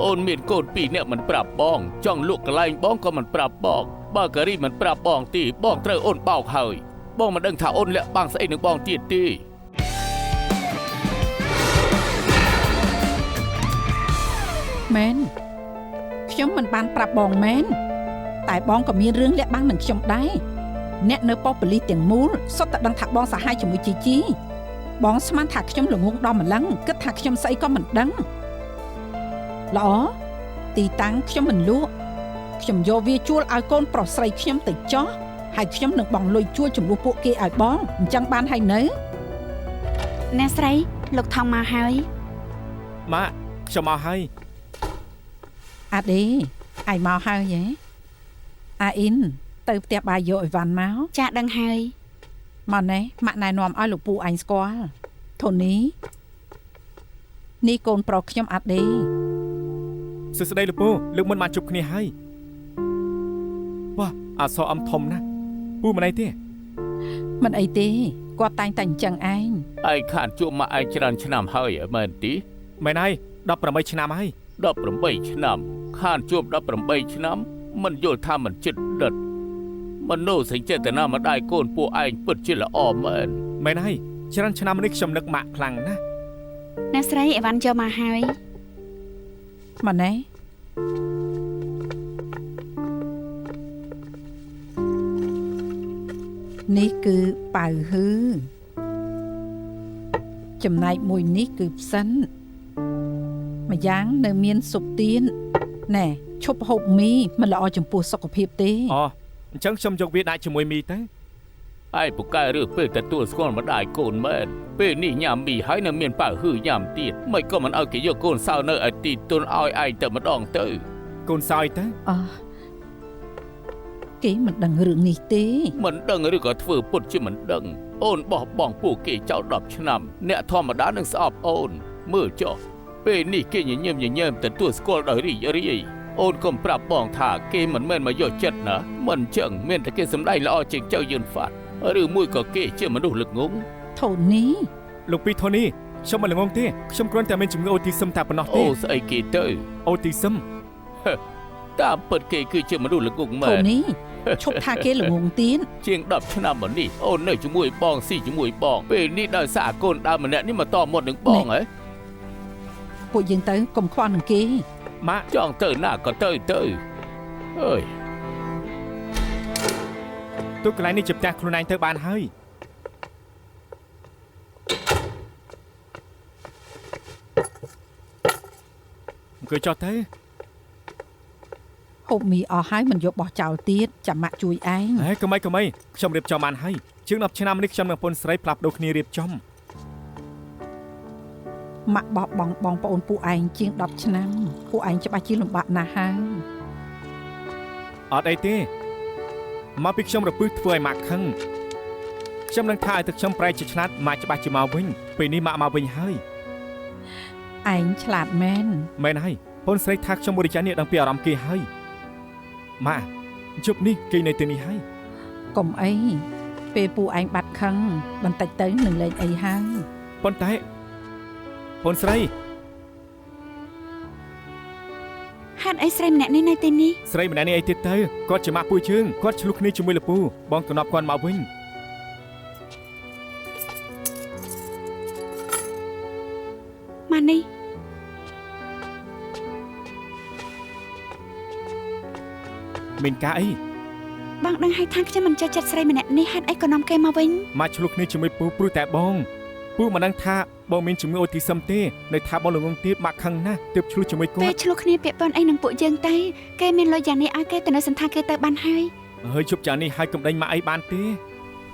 [SPEAKER 6] អូនមានកូន2នាក់មិនប្រាប់បងចង់លក់កន្លែងបងក៏មិនប្រាប់បងបើការីមិនប្រាប់បងទេបងត្រូវអូនបោកហើយបងមិនដឹងថាអូនលាក់បាំងស្អីនឹងបងទៀតទេ
[SPEAKER 4] មែនខ្ញុំមិនបានប្រាប់បងមែនតែបងក៏មានរឿងលាក់បាំងនឹងខ្ញុំដែរអ្នកនៅប៉ុស្តិ៍ប៉ូលីសទាំងមូលសុទ្ធតែដឹងថាបងសាហាយជាមួយជីបងស្មានថាខ្ញុំល្ងងដល់ម្លឹងគិតថាខ្ញុំស្អីក៏មិនដឹងល្អទីតាំងខ្ញុំមិនលក់ខ្ញុំយកវាជួលឲ្យកូនប្រុសស្រីខ្ញុំទៅចោះហើយខ្ញុំនឹងបង់លុយជួលចំនួនពួកគេឲ្យបងអញ្ចឹងបានហើយនៅ
[SPEAKER 3] អ្នកស្រីលោកថងមកហើយ
[SPEAKER 2] ម៉ាក់ខ្ញុំមកហើយ
[SPEAKER 4] អាដេឯងមកហើយហ៎អាអ៊ីនទៅផ្ទះបាយយកអីវ៉ាន់មក
[SPEAKER 3] ចាដឹងហើយ
[SPEAKER 4] មកណែម៉ាក់ណែនាំឲ្យលោកពូអញស្គាល់ធូនីនេះកូនប្រុសខ្ញុំអាដេ
[SPEAKER 7] សួស្តីលោកពូលើកមុនបានជួបគ្នាហើយវ៉ាអសអំធំណាស់ពូមិនអីទេ
[SPEAKER 4] មិនអីទេគាត់តែងតែអញ្ចឹងឯង
[SPEAKER 6] ឯងខានជួបមកឯងច្រើនឆ្នាំហើយមែនទេ
[SPEAKER 7] មែនហើយ18ឆ្នាំហើយ
[SPEAKER 6] 18ឆ្នាំខានជួប18ឆ្នាំមិនយល់ថាមិនចិត្តដិតមនុស្សសេចក្ដីចេតនាម្ដាយកូនពួកឯងពិតជាល្អមែន
[SPEAKER 7] មែនហើយច្រើនឆ្នាំនេះខ្ញុំនឹកម៉ាក់ខ្លាំងណាស់
[SPEAKER 3] អ្នកស្រីអីវ៉ាន់យកមកហើយ
[SPEAKER 4] មកណែនេះគឺប៉ៅហឺចំណែកមួយនេះគឺផ្សិនម្យ៉ាងនៅមានស៊ុបទៀនណែឈប់ហូបមីមិនល្អចំពោះសុខភាពទេ
[SPEAKER 7] អូអញ្ចឹងខ្ញុំយកវាដាក់ជាមួយមីទៅ
[SPEAKER 6] ឯងពូកែរើសពេលទទួលស្គាល់ម្ដាយកូនមែនពេលនេះញ៉ាំមីហើយនៅមានប៉ៅហ៊ឺញ៉ាំទៀតមិនក៏មិនឲ្យគេយកកូនសៅនៅឯទីទុនឲ្យឯងទៅម្ដងទៅ
[SPEAKER 7] កូនសោយទៅ
[SPEAKER 4] អើគេមិនដឹងរឿងនេះទេ
[SPEAKER 6] មិនដឹងឬក៏ធ្វើពុតជាមិនដឹងអូនបោះបង់ពួកគេចោល10ឆ្នាំអ្នកធម្មតានឹងស្អប់អូនមើលចុះពេលនេះគេញញឹមទទួលស្គាល់ដោយរីករាយអូនកុំប្រាប់បងថាគេមិនមែនមកយកចិត្តណាមិនចឹងមានតែគេសម្ដែងល្អជាងចៅយឿនហ្វាត់ឬមួយក៏គេជាមនុស្សល្ងង
[SPEAKER 4] ធូនី
[SPEAKER 7] លោកពីធូនីខ្ញុំមិនល្ងងទេខ្ញុំគ្រាន់តែមានជំងឺអូទីសឹមតែប៉ុណ្ណោះទេ
[SPEAKER 6] អូស្អីគេទៅ
[SPEAKER 7] អូទីសឹម
[SPEAKER 6] តាមពិតគេគឺជាមនុស្សល្ងងមែ
[SPEAKER 4] ធូ
[SPEAKER 6] ន
[SPEAKER 4] នីឈប់ថាគេល្ងងទៀត
[SPEAKER 6] ជាង10ឆ្នាំមកនេះអូននៅជាមួយបងស៊ីជាមួយបងពេលនេះដោយសារកូនដើមម្នាក់នេះមកតមុតនឹងបងហ៎
[SPEAKER 4] ពួកយើងទៅកុំខ្វល់នឹងគេ
[SPEAKER 7] ម៉ាក់
[SPEAKER 6] ចង់ទៅណាក៏ទៅអើយ
[SPEAKER 7] ទូកន្លែងនេះជាផ្ទះខ្លួនឯងទៅបានហើយអង្គុយចុះទៅ
[SPEAKER 4] ហូបមីអស់ហើយមិនយកបោះចោលទៀតចាំម៉ាក់ជួយឯង
[SPEAKER 7] ហេកុំអីខ្ញុំរៀបចំបានហើយជាង10ឆ្នាំនេះខ្ញុំនិងពុនស្រីផ្លាស់ប្ដូរគ្នារៀបចំ
[SPEAKER 4] ម៉ាក់បោះបង់បងប្អូនពួកឯងជាង10ឆ្នាំពួកឯងច្បាស់ជាលំបាកណាស់ហើយ
[SPEAKER 7] អត់អីទេមកពីខ្ញុំរពឹសធ្វើឲ្យម៉ាក់ខឹងខ្ញុំនឹងថាឲ្យទឹកខ្ញុំប្រែជាឆ្លាតម៉ាក់ច្បាស់ជាមកវិញពេលនេះម៉ាក់មកវិញហើយ
[SPEAKER 4] ឯងឆ្លាតមែន
[SPEAKER 7] មែនហើយពុនស្រីថាខ្ញុំបរិយានេះដឹងពីអារម្មណ៍គេហើយម៉ាក់ជប់នេះគេនៅទីនេះហើយក
[SPEAKER 4] ុំអីពេលពួកឯងបាត់ខឹងបន្តិចទៅនឹងលេងអីហើយ
[SPEAKER 7] ប៉ុន្តែពុនស្រី
[SPEAKER 3] ហេតុ ត់អីស្រីម្នាក់នេះនៅទីនេះ
[SPEAKER 7] ស្រីម្នាក់នេះអីទៀតទៅគាត់ជាម៉ាក់ពូជើងគាត់ឆ្លុះគ្នាជាមួយលពូបងកំណប់គាត់មកវិញ
[SPEAKER 3] ម៉ានេះ
[SPEAKER 7] មានការអី
[SPEAKER 3] បងដឹងហើយថាខ្ញុំមិនចូលចិត្តស្រីម្នាក់នេះហេតុអីក៏នាំគេមកវិញ
[SPEAKER 7] ម៉ាក់ឆ្លុះគ្នាជាមួយពូព្រោះតែបងពូមិនដឹងថាបងមានជំងឺអូទីសឹមទេនៅថាបងល្ងងទៀតម៉ាក់ខឹងណាស់ទើបឆ្លុះជាមួយគា
[SPEAKER 3] ពេល
[SPEAKER 7] ត់
[SPEAKER 3] ឆ្លោះគ្នាពាក់ព័ន្ធអីនឹងពួកយើងទៅគេមានលុយយ៉ាងនេះឲ្យគេទៅនៅសន្តាគារទៅបានហើយ
[SPEAKER 7] ហើយជប់ចានេះហើយកំដេញម៉ាក់អីបានទេ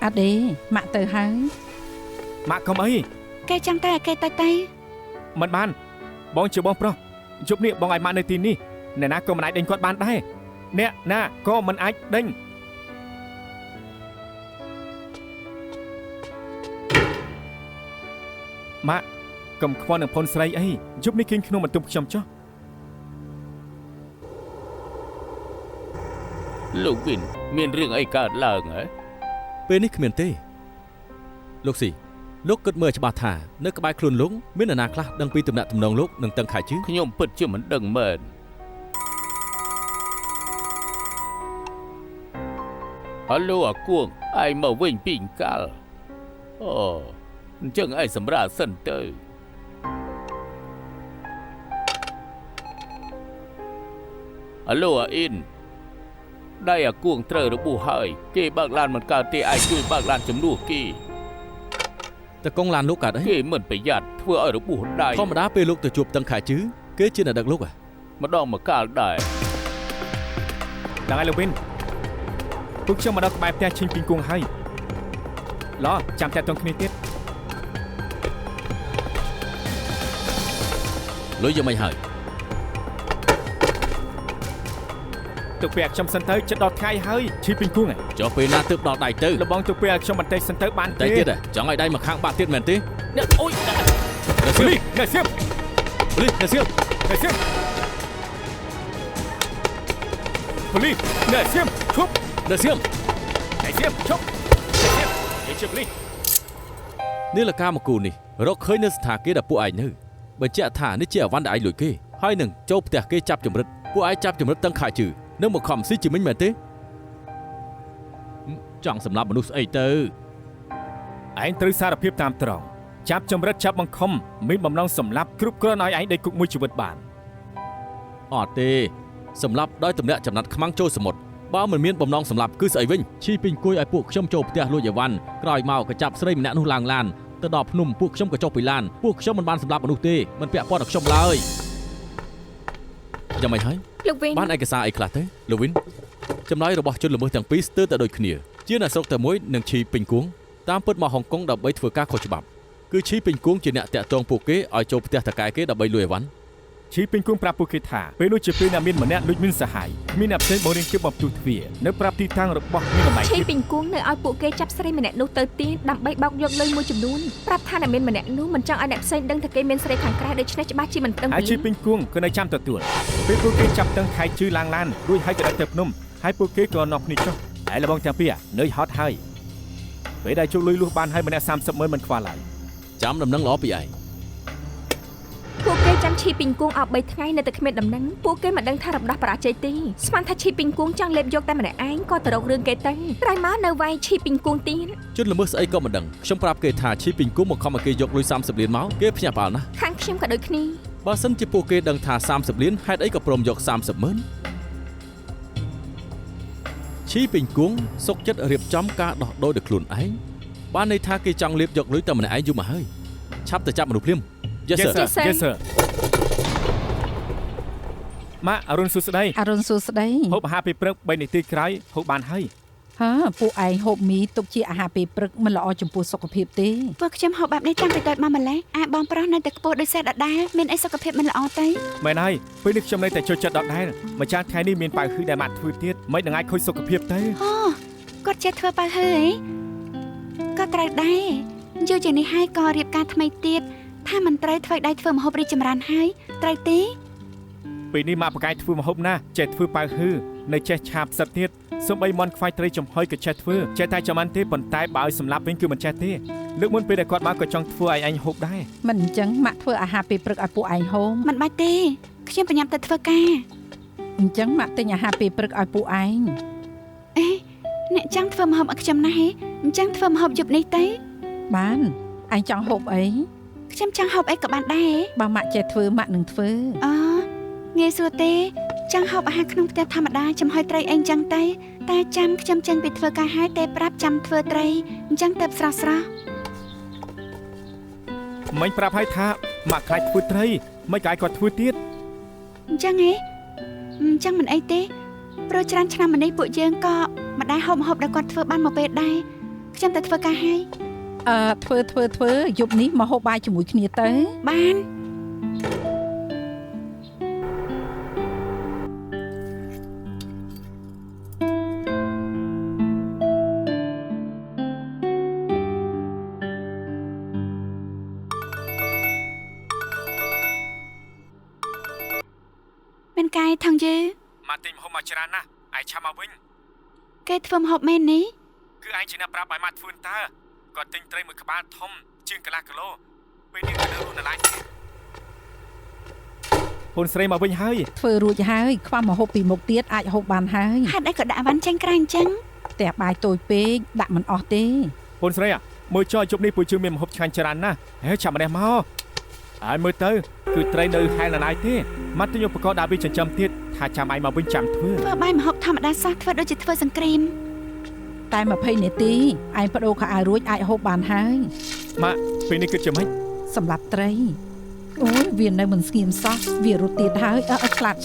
[SPEAKER 4] អត់ទេម៉ាក់ទៅហើយ
[SPEAKER 7] ម៉ាក់កុំអី
[SPEAKER 3] គេចង់ទៅឲ្យគេទៅ
[SPEAKER 7] មិនបានបងជាបងប្រុសជប់នេះបងឲ្យម៉ាក់នៅទីនេះអ្នកណាក៏មិនអាចដេញគាត់បានដែរអ្នកណាក៏មិនអាចដេញម៉ាក់កុំខ្វល់នឹងផុនស្រីអីជប់នេះគេក្នុងបន្ទប់ខ្ញុំចុះ
[SPEAKER 6] លោកវិនមានរឿងអីកើតឡើងហ៎
[SPEAKER 2] ពេលនេះគ្មានទេលោកស៊ីលោកគិតមើលច្បាស់ថានៅក្បែរខ្លួនលោកមាននរណាខ្លះដឹងពីទំនាក់ទំនងលោកនឹងតឹងខែជឺ
[SPEAKER 6] ខ្ញុំពិតជាមិនដឹងមែនហៅឡូអាគួងឯងមកវិញពីអង្កលអូអញ្ចឹងឯងសម្រាប់សិនទៅហៅឡូអាអ៊ីនដៃអាគួងត្រូវរបួសហើយគេបើកឡានមិនកើតទេឯងជួយបើកឡានជំនួសគេ
[SPEAKER 2] តកងឡានលោកកើតអី
[SPEAKER 6] គេមិនប្រយ័ត្នធ្វើឲ្យរបួសដៃ
[SPEAKER 2] ធម្មតាពេលលោកទៅជួបតឹងខែជឺគេជាអ្នកដឹកលោក
[SPEAKER 6] ម្ដងមកកាលដែរ
[SPEAKER 7] ដល់ហើយលោកវិនពួកខ្ញុំមកដល់ក្បែរផ្ទះឈិញពីងគង់ហើយឡោះចាំតែតង់គ្នាទៀត
[SPEAKER 2] លុយយកមិនហើយ
[SPEAKER 7] ទៅពេលខ្ញុំសិនទៅចិត្តដល់ថ្ងៃហើយឈិញពីងគង់
[SPEAKER 2] ចុះពេលណាទើបដល់ដៃទៅ
[SPEAKER 7] លបងទៅពេលខ្ញុំបន្តិចសិនទៅបាន
[SPEAKER 2] តែ
[SPEAKER 7] ទេ
[SPEAKER 2] ទៀតចង់ឲ្យដៃមកខាងបាក់ទៀតមែនទេ
[SPEAKER 7] អ្នកអូយ
[SPEAKER 2] នៅសៀម
[SPEAKER 7] អ្នកសៀម
[SPEAKER 2] ប៉ូលីសនៅសៀម
[SPEAKER 7] អ្នកសៀមប៉ូលីសអ្នកសៀមឈប់
[SPEAKER 2] នៅសៀម
[SPEAKER 7] អ្នកសៀមឈប់អ្នកសៀមនេះ
[SPEAKER 2] នេះលកាមកគូនេះរកឃើញនៅសន្តាគារដែលពួកឯងនៅបញ្ជាក់ថានេះជាអវ័នដែលឯងលួចគេហើយនឹងចូលផ្ទះគេចាប់ចម្រិតពួកឯងចាប់ចម្រិតតឹងខែជឺនឹងមកខំស៊ីជាមួយមែនទេចង់សម្លាប់មនុស្សស្អីទៅ
[SPEAKER 7] ឯងត្រូវសារភាពតាមត្រង់ចាប់ចម្រិតចាប់បង្ខំមានបំណងសម្លាប់គ្រប់គ្រាន់ឲ្យឯងដេកគុកមួយជីវិតបាន
[SPEAKER 2] អត់ទេសម្លាប់ដោយទម្លាក់ចំណាត់ខ្មាំងចូលសមុទ្របើមិនមានបំណងសម្លាប់គឺស្អីវិញឈីពីងគួយឲ្យពួកខ្ញុំចូលផ្ទះលួចអីវ៉ាន់ក្រោយមកក៏ចាប់ស្រីម្នាក់នោះឡើងឡានទៅដល់ភ្នំពួកខ្ញុំក៏ចុះពីឡានពួកខ្ញុំមិនបានសម្លាប់មនុស្សទេមិនពាក់ព័ន្ធដល់ខ្ញុំឡើយយ៉ាងម៉េចហើយ
[SPEAKER 5] លោកវិញ
[SPEAKER 2] បានឯកសារអីខ្លះទេលោកវិនចម្លើយរបស់ជនល្មើសទាំងពីរស្ទើរតែដូចគ្នាជាអ្នកស្រុកតែមួយនឹងឈីពេញគួងតាមពិតមកហុងកុងដើម្បីធ្វើការខុសច្បាប់គឺឈីពេញគួងជាអ្នកតាក់ទងពួកគេឲ្យចូលផ្ទះតកែគេដើម្បីលួចអីវ៉ាន់
[SPEAKER 7] ឈីពេញគង់ប្រាប់ពួកគេថាពេលនោះជាពេលដែលមានម្នាក់លួចមានសហាយមានអ្នកផ្សេងបង្រៀនគេបំផ្ទុះទ្វារនៅប្រាប់ទីតាំងរបស់មានល្បែង
[SPEAKER 5] ឈីពីងគួងនៅឲ្យពួកគេចាប់ស្រីម្នាក់នោះទៅទៀតដើម្បីបោកយកលុយមួយចំនួនប្រាប់ថាអ្នកមានម្នាក់នោះមិនចង់ឲ្យអ្នកផ្សេងដឹងថាគេមានស្រីខាងក្រៅដូច្នេះច្បាស់ជាមិនដឹង
[SPEAKER 7] ហើយឈីពេញគង់ក៏នៅចាំទទួលពេលពួកគេចាប់តឹងខែជឺឡើងឡានរួចហើយក៏ដាក់ទៅភ្នំហើយពួកគេក៏នាំគ្នាចុះហើយលបងទាំងពីរនៅហត់ហើយពេលដែលជុកលុយលុះបានហើយម្នាក់30ម៉ឺនមិនខ្វល់ឡើយ
[SPEAKER 2] ចាំដំណឹងល្អពីឯង
[SPEAKER 5] ពួកគេចាំឈីពីងគួងអស់3ថ្ងៃនៅតែគ្មានដំណឹងពួកគេមិនដឹងថារំដោះបរាជ័យទេស្មានថាឈីពីងគួងចង់លេបយកតែម្នាក់ឯងក៏ទៅរករឿងគេទៅក្រោយមកនៅវាយឈីពីងគួងទៀត
[SPEAKER 2] ជនល្មើសស្អីក៏មិនដឹងខ្ញុំប្រាប់គេថាឈីពេញគួងមកខំឲ្យគេយកលុយ30លានមកគេភ្ញាក់ផ្អើលណាស់
[SPEAKER 5] ខាងខ្ញុំក៏ដូចគ្នា
[SPEAKER 2] បើសិនជាពួកគេដឹងថា30លានហេតុអីក៏ព្រមយក30ម៉ឺនឈីពេញគួងសុកចិត្តរៀបចំការដោះដូរដោយខ្លួនឯងបានន័យថាគេចង់លេបយកលុយតែម្នាក់ឯងយូរមកហើយឆាប់ទៅចាប់មនុស្សភ្លាម Yes sir
[SPEAKER 7] Yes sir ម៉ាក់អរុនសួស្ដី
[SPEAKER 4] អរុនសួស្ដី
[SPEAKER 7] ហូបអាហារពេលព្រឹក3នាទីក្រោយហូបបានហើយ
[SPEAKER 4] ហើពួកឯងហូបមីទុកជាអាហារពេលព្រឹកមិនល្អចំពោះសុខភាពទេ
[SPEAKER 3] ពួកខ្ញុំហូបបែបនេះតាំងពីតូចមកម្ល៉េះអាបងប្រុសនៅតែខ្ពស់ដូចសេះដដែលមានអីសុខភាពមិនល្អទេ
[SPEAKER 7] មែនហើយពេលនេះខ្ញុំនៅតែចូលចិត្តដដែលម្ចាស់ថ្ងៃនេះមានប៉ៅហ៊ឺដែលម៉ាក់ធ្វើទៀតមិននឹងអាចខូចសុខភាពទៅ
[SPEAKER 3] អូគាត់ចេះធ្វើប៉ៅហ៊ឺអីក៏ត្រូវដែរយូរជាងនេះហើយក៏រៀបការថ្មីទៀតថាមិនត្រូវធ្វើដៃធ្វើម្ហូបរីកចម្រើនហើយត្រូវទេ
[SPEAKER 7] ពេលនេះម៉ាក់បកាយធ្វើម្ហូបណាស់ចេះធ្វើប៉ៅហ៊ឺនៅចេះឆាបផ្សិតទៀតសូម្បីមន់ខ្វាយត្រីចំហុយក៏ចេះធ្វើចេះតែចាំបានទេប៉ុន្តែបើឲ្យសម្លាប់វិញគឺមិនចេះទេលើកមុនពេលដែលគាត់មកក៏ចង់ធ្វើឲ្យឯងហូបដែរ
[SPEAKER 4] មិនអញ្ចឹងម៉ាក់ធ្វើអាហារពេលព្រឹកឲ្យពួកឯងហូប
[SPEAKER 3] មិនបាច់ទេខ្ញុំប្រញាប់ទៅធ្វើការ
[SPEAKER 4] អញ្ចឹងម៉ាក់ទិញអាហារពេលព្រឹកឲ្យពួកឯង
[SPEAKER 3] អេអ្នកចង់ធ្វើម្ហូបឲ្យខ្ញុំណាស់ហេអញ្ចឹងធ្វើម្ហូបយប់នេះទៅ
[SPEAKER 4] បានឯងចង់ហូបអី
[SPEAKER 3] ខ្ញុំចង់ហូបអីក៏បានដែរ
[SPEAKER 4] បើម៉ាក់ចេះធ្វើម៉ាក់នឹងធ្វើ
[SPEAKER 3] អូងាយស្រួលទេចង់ហូបអាហារក្នុងផ្ទះធម្មតាចំហុយត្រីអីចឹងទៅតែចាំខ្ញុំចេញពីធ្វើការហើយតែប្រាប់ចាំធ្វើត្រីអញ្ចឹងទៅស្រស់ស្រស់
[SPEAKER 7] មិញប្រាប់ឲ្យថាម៉ាក់ខ្លាចធ្វើត្រីមិនកាយគាត់ធ្វើទៀត
[SPEAKER 3] អញ្ចឹងហេអញ្ចឹងមិនអីទេព្រោះច្រើនឆ្នាំមកនេះពួកយើងក៏មិនដែលហូបម្ហូបដែលគាត់ធ្វើបានមកពេលដែរខ្ញុំទៅធ្វើការហើយ
[SPEAKER 4] ធ្វើយប់នេះមកហូបបាយជាមួយគ្នាទៅ
[SPEAKER 3] បាន មានកាយថងយឺ
[SPEAKER 7] ម៉ាក់ទិញម្ហូបមកច្រើនណាស់ឯងឆាប់មកវិញ
[SPEAKER 3] គេធ្វើម្ហូបមែននេះ
[SPEAKER 7] គឺឯងជាអ្នកប្រាប់ឲ្យម៉ាក់ធ្វើតើគាត់ទិញត្រីមួយក្បាលធំជាងកន្លះគីឡូពេលនេះទៅនៅរស់នៅឡាយហ៊ុនស្រីមកវិញហើយ
[SPEAKER 4] ធ្វើរួចហើយខ្វះមកហូបពីមុខទៀតអាចហូបបានហើយ
[SPEAKER 3] ហេតុអីក៏ដាក់វ៉ាន់ចេញក្រៅអញ្ចឹង
[SPEAKER 4] ផ្ទះបាយតូចពេកដាក់មិនអស់ទេ
[SPEAKER 7] ហ៊ុនស្រីមើលចោលជប់នេះពួកជើងមានម្ហូបឆ្ងាញ់ច្រើនណាស់ហេចាំម្នេះមកហើយមើលទៅគឺត្រីនៅហែលណាយទេម៉ាក់ទិញឧបករណ៍ដាក់វាចិញ្ចឹមទៀតថាចាំឯងមកវិញចាំធ្វើ
[SPEAKER 3] ធ្វើបាយម្ហូបធម្មតាសោះធ្វើដូចជាធ្វើសង្គ្រាម
[SPEAKER 4] តែ20នាទីឯងបដូរខោអាវរួចអាចហូបបានហើយ
[SPEAKER 7] ម៉ាក់ពេលនេះគិតយ៉ាងម៉េច
[SPEAKER 4] សម្រាប់ត្រីអូយវានៅមិនស្ងៀមសោះវារត់ទៀតហើយឆ្លាត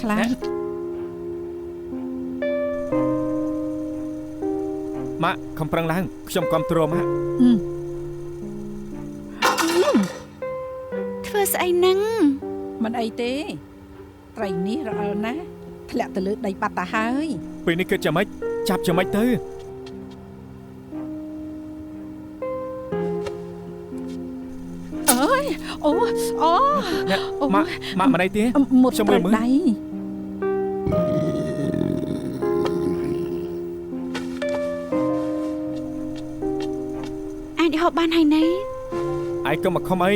[SPEAKER 7] ម៉ាក់ខំប្រឹងឡើងខ្ញុំគាំទ្រម៉ាក់
[SPEAKER 3] ធ្វើស្អីហ្នឹង
[SPEAKER 4] មិនអីទេត្រីនេះរអិលណាស់ធ្លាក់ទៅលើដីបាត់ទៅហើយ
[SPEAKER 7] ពេលនេះគិតយ៉ាងម៉េចចាប់យ៉ាងម៉េចទៅ
[SPEAKER 4] អូ
[SPEAKER 7] ម៉ាក់មិនអីទេ
[SPEAKER 4] មុតត្រីដៃ
[SPEAKER 3] អាចហូបបានហើយណែ
[SPEAKER 7] ឯងក៏មកខំអី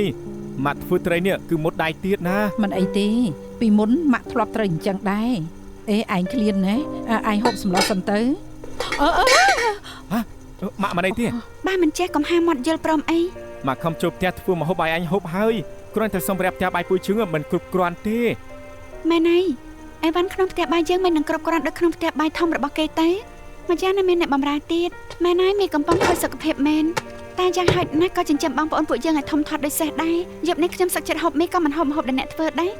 [SPEAKER 7] ម៉ាក់ធ្វើត្រីនេះគឺមុតដៃទៀតណា
[SPEAKER 4] មិនអីទេពីមុនម៉ាក់ធ្លាប់ត្រីអញ្ចឹងដែរឯងឃ្លានណាឯងហូបសម្លសិនទៅ
[SPEAKER 7] ម៉ាក់មិនអីទេ
[SPEAKER 3] បានមិនចេះកំហាមាត់យល់ព្រមអី
[SPEAKER 7] ម៉ាក់ខំចូលផ្ទះធ្វើម្ហូបបាយអញហូបហើយគ្រាន់តែសម្រាប់ផ្ទះបាយពូជឿមិនគ្រប់គ្រាន់ទេ
[SPEAKER 3] មែនហើយអីវ៉ាន់ក្នុងផ្ទះបាយយើងមិននឹងគ្រប់គ្រាន់ដូចក្នុងផ្ទះបាយធំរបស់គេទេម្យ៉ាងណាមានអ្នកបម្រើទៀតមែនហើយមានកំប៉ុងខូចសុខភាពមែនតែយ៉ាងហោចណាស់ក៏ចិញ្ចឹមបងប្អូនពួកយើងឲ្យធំធាត់ដូចសេះដែរយប់នេះខ្ញុំសឹកចិត្តហូបមីក៏មិនហូបម្ហូបដែលអ្នកធ្វើដែរ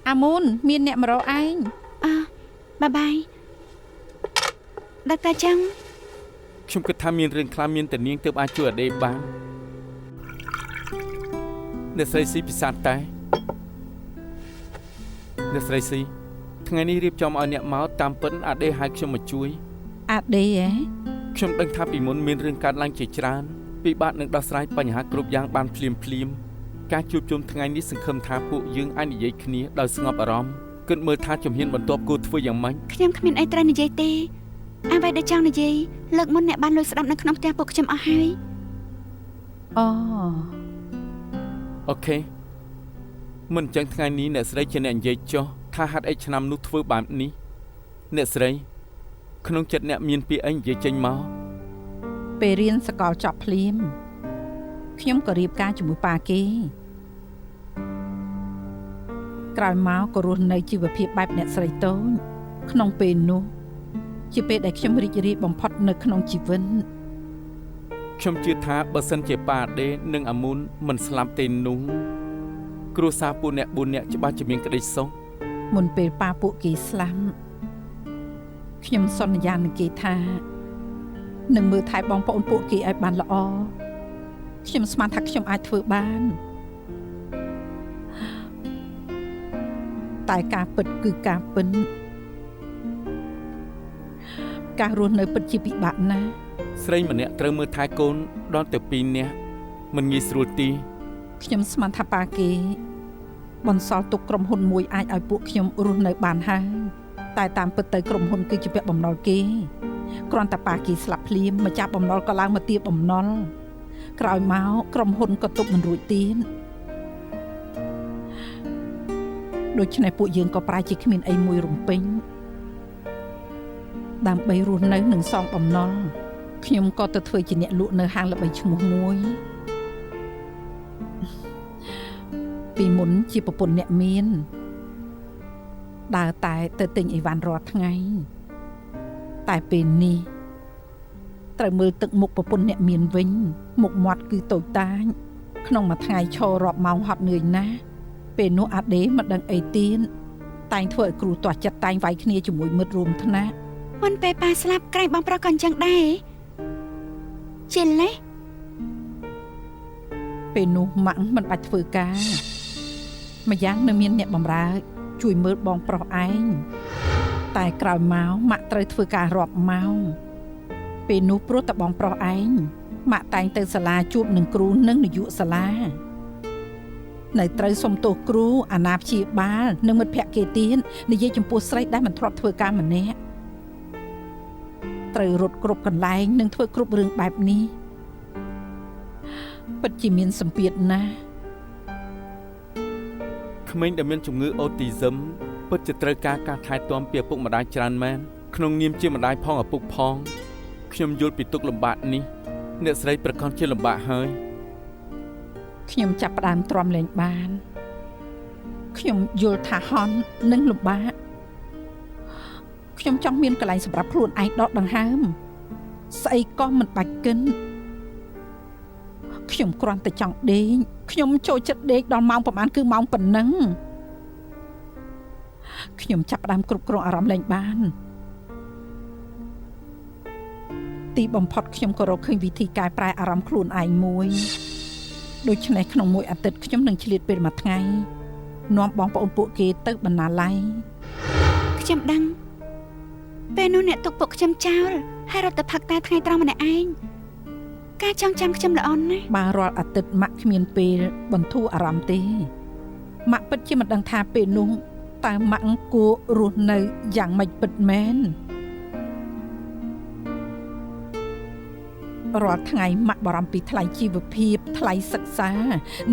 [SPEAKER 4] អាមូនមានអ្នកមករកឯង
[SPEAKER 3] បាយដល់តាចឹង
[SPEAKER 2] ខ្ញុំគិតថាមានរឿងខ្លះមានតែនាងទើបអាចជួយអដេបានអ្នកស្រីស៊ីពិសាតែអ្នកស្រីស៊ីថ្ងៃនេះរៀបចំឲ្យអ្នកមកតាមពិនអដេហៅខ្ញុំមកជួយ
[SPEAKER 4] អាដេហ៎
[SPEAKER 2] ខ្ញុំដឹងថាពីមុនមានរឿងកើតឡើងជាច្រើនពិបាកនឹងដោះស្រាយបញ្ហាគ្រប់យ៉ាងបានភ្លាមការជួបជុំថ្ងៃនេះសង្ឃឹមថាពួកយើងអាចនិយាយគ្នាដោយស្ងប់អារម្មណ៍គិតមើលថាជំហានបន្ទាប់គួរធ្វើយ៉ាងម៉េច
[SPEAKER 3] ខ្ញុំគ្មានអីត្រូវនិយាយទេអ្វីដែលចង់និយាយលើកមុនអ្នកបានលួចស្ដាប់នៅក្នុងផ្ទះពួកខ្ញុំអស់ហើយ
[SPEAKER 2] អូខេមិនចឹងថ្ងៃនេះអ្នកស្រីជាអ្នកនិយាយចុះថាហេតុអីឆ្នាំនោះធ្វើបែបនេះអ្នកស្រីក្នុងចិត្តអ្នកមានពាក្យអីនិយាយចេញមក
[SPEAKER 4] ពេលរៀនសកលចប់ភ្លាមខ្ញុំក៏រៀបការជាមួយប៉ាគេក្រោយមកក៏រស់នៅជីវភាពបែបអ្នកស្រីតូចក្នុងពេលនោះជាពេលដែលខ្ញុំរីករាយបំផុតនៅក្នុងជីវិត
[SPEAKER 2] ខ្ញុំជឿថាបើសិនជាប៉ាដេនិងអាមូនមិនស្លាប់ទេនោះគ្រួសារពួកអ្នក4នាក់ច្បាស់ជាមានក្តីសុខ
[SPEAKER 4] មុនពេលប៉ាពួកគេស្លាប់ខ្ញុំសន្យានឹងគេថានឹងមើលថែបងប្អូនពួកគេឲ្យបានល្អខ្ញុំស្មានថាខ្ញុំអាចធ្វើបានតែការពិតគឺការពិតការរស់នៅពិតជាពិបាកណាស់
[SPEAKER 2] ស្រីម្នាក់ត្រូវមើលថែកូនដល់ទៅ2នាក់មិនងាយស្រួលទេ
[SPEAKER 4] ខ្ញុំស្មានថាប៉ាគេបន្សល់ទុកក្រុមហ៊ុនមួយអាចឲ្យពួកខ្ញុំរស់នៅបានហើយតែតាមពិតទៅក្រុមហ៊ុនគឺជាពាក់បំណុលគេគ្រាន់តែប៉ាគេស្លាប់ភ្លាមម្ចាស់បំណុលក៏ឡើងមកទាបបំណុល ក្រោយមកក្រុមហ៊ុនក៏ទប់មិនរួចទៀតដូច្នេះពួកយើងក៏ប្រែជាគ្មានអីមួយរំពេញដើម្បីរស់នៅនឹងសងបំណុលខ្ញុំក៏ទៅធ្វើជាអ្នកលក់នៅហាងល្បីឈ្មោះមួយពីមុនជាប្រពន្ធអ្នកមានដើរតែទៅទិញអីវ៉ាន់រាល់ថ្ងៃតែពេលនេះត្រូវមើលទឹកមុខប្រពន្ធអ្នកមានវិញមុខមាត់គឺតូចតាចក្នុងមួយថ្ងៃឈររាប់ម៉ោងហត់នឿយណាស់ពេលនោះអាដេមិនដឹងអីទៀតតែងធ្វើឲ្យគ្រូទាស់ចិត្តតែងវាយគ្នាជាមួយមិត្តរួមថ្នាក់
[SPEAKER 3] មុនពេលប៉ាស្លាប់ក្រែងបងប្រុសក៏អញ្ចឹងដែរជាលេះ
[SPEAKER 4] ពេលនោះម៉ាក់មិនបាច់ធ្វើការម្យ៉ាងនៅមានអ្នកបម្រើជួយមើលបងប្រុសឯងតែក្រោយមកម៉ាក់ត្រូវធ្វើការរាប់ម៉ោងពេលនោះព្រោះតែបងប្រុសឯងម៉ាក់តែងទៅសាលាជួបនឹងគ្រូនិងនាយកសាលានៅត្រូវសុំទោសគ្រូអាណាព្យាបាលនិងមិត្តភក្តិគេទៀតនិយាយចំពោះស្រីដែលមិនធ្លាប់ធ្វើការម្នាក់ត្រូវរត់គ្រប់កន្លែងនិងធ្វើគ្រប់រឿងបែបនេះពិតជាមានសម្ពាធណាស់
[SPEAKER 2] ក្មេងដែលមានជំងឺអូទីសឹមពិតជាត្រូវការថែទាំពីឪពុកម្ដាយច្រើនមែនក្នុងនាមជាម្ដាយផងឪពុកផងខ្ញុំយល់ពីទុក្ខលំបាកនេះអ្នកស្រីប្រកាសជាលំបាកហើយ
[SPEAKER 4] ខ្ញុំចាប់ផ្ដើមទ្រាំលែងបានខ្ញុំយល់ថាហន់និងលំបាកខ្ញុំចង់មានកន្លែងសម្រាប់ខ្លួនឯងដកដង្ហើមស្អីក៏មិនបាច់កិនខ្ញុំគ្រាន់តែចង់ដេកខ្ញុំចូលចិត្តដេកដល់ម៉ោងប្រហែលគឺម៉ោងប៉ុណ្ណឹងខ្ញុំចាប់ផ្ដើមគ្រប់គ្រងអារម្មណ៍លែងបានទីបំផុតខ្ញុំក៏រកឃើញវិធីកែប្រែអារម្មណ៍ខ្លួនឯងមួយដូច្នេះក្នុងមួយអាទិត្យខ្ញុំនឹងឆ្លៀតពេលមួយថ្ងៃនាំបងប្អូនពួកគេទៅបណ្ណាល័យ
[SPEAKER 3] ខ្ញុំដឹងពេលនោះអ្នកទុកពួកខ្ញុំចោលហើយរត់ទៅផឹកតែថ្ងៃត្រង់ម្នាក់ឯងការចងចាំខ្ញុំល្អណាស់
[SPEAKER 4] បើរាល់អាទិត្យម៉ាក់គ្មានពេលបន្ធូរអារម្មណ៍ទេម៉ាក់ពិតជាមិនដឹងថាពេលនោះតើម៉ាក់គួររស់នៅយ៉ាងម៉េចពិតមែនរាល់ថ្ងៃម៉ាក់បារម្ភពីថ្លៃជីវភាពថ្លៃសិក្សា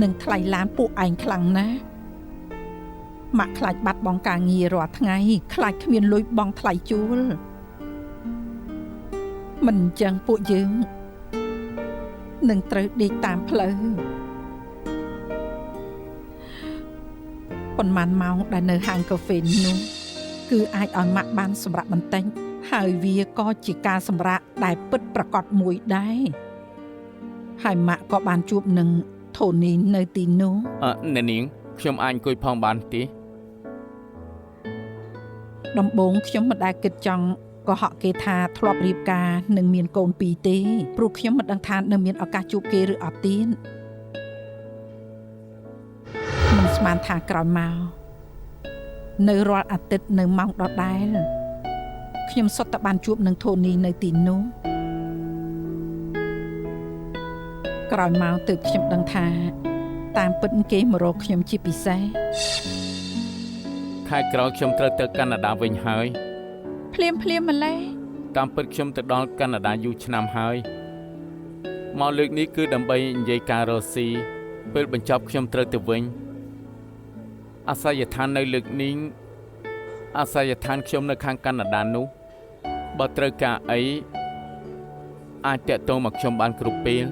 [SPEAKER 4] និងថ្លៃឡានពួកឯងខ្លាំងណាស់ម៉ាក់ខ្លាចបាត់បង់ការងាររាល់ថ្ងៃខ្លាចគ្មានលុយបង់ថ្លៃជួលមិនអញ្ចឹងពួកយើងនឹងត្រូវដេកតាមផ្លូវប៉ុន្មានម៉ោងដែលនៅហាងកាហ្វេនោះគឺអាចឲ្យម៉ាក់បានសម្រាប់បន្តិចហើយវាក៏ជាការសម្រាកដែលពិតប្រាកដមួយដែរហើយម៉ាក់ក៏បានជួបនឹងថូនីនៅទីនោះ
[SPEAKER 2] អ្នកនាងខ្ញុំអាចអង្គុយផងបានទេ
[SPEAKER 4] ដំបូងខ្ញុំមិនដែលគិតចង់ក៏ហក់គេថាធ្លាប់រៀបការនឹងមានកូនពីរទេព្រោះខ្ញុំមិនដឹងថានៅមានឱកាសជួបគេឬអត់ទៀតមិនស្មានថាក្រោយមកនៅរាល់អាទិត្យនៅម៉ោងដដែលខ្ញុំសុទ្ធតែបានជួបនឹងថូនីនៅទីនោះក្រោយមកទើបខ្ញុំដឹងថាតាមពិតគេមករកខ្ញុំជាពិសេស
[SPEAKER 2] ខែក្រោយខ្ញុំត្រូវទៅកាណាដាវិញហើយ
[SPEAKER 4] ភ្លាមម្លេះ
[SPEAKER 2] តាមពិតខ្ញុំទៅដល់កាណាដាយូរឆ្នាំហើយមកលើកនេះគឺដើម្បីនិយាយការរស់ស៊ីពេលបញ្ចប់ខ្ញុំត្រូវទៅវិញអាសយដ្ឋាននៅលើកនេះអាសយដ្ឋានខ្ញុំនៅខាងកាណាដានោះបើត្រូវការអីអាចតាក់ទងមកខ្ញុំបានគ្រប់ពេល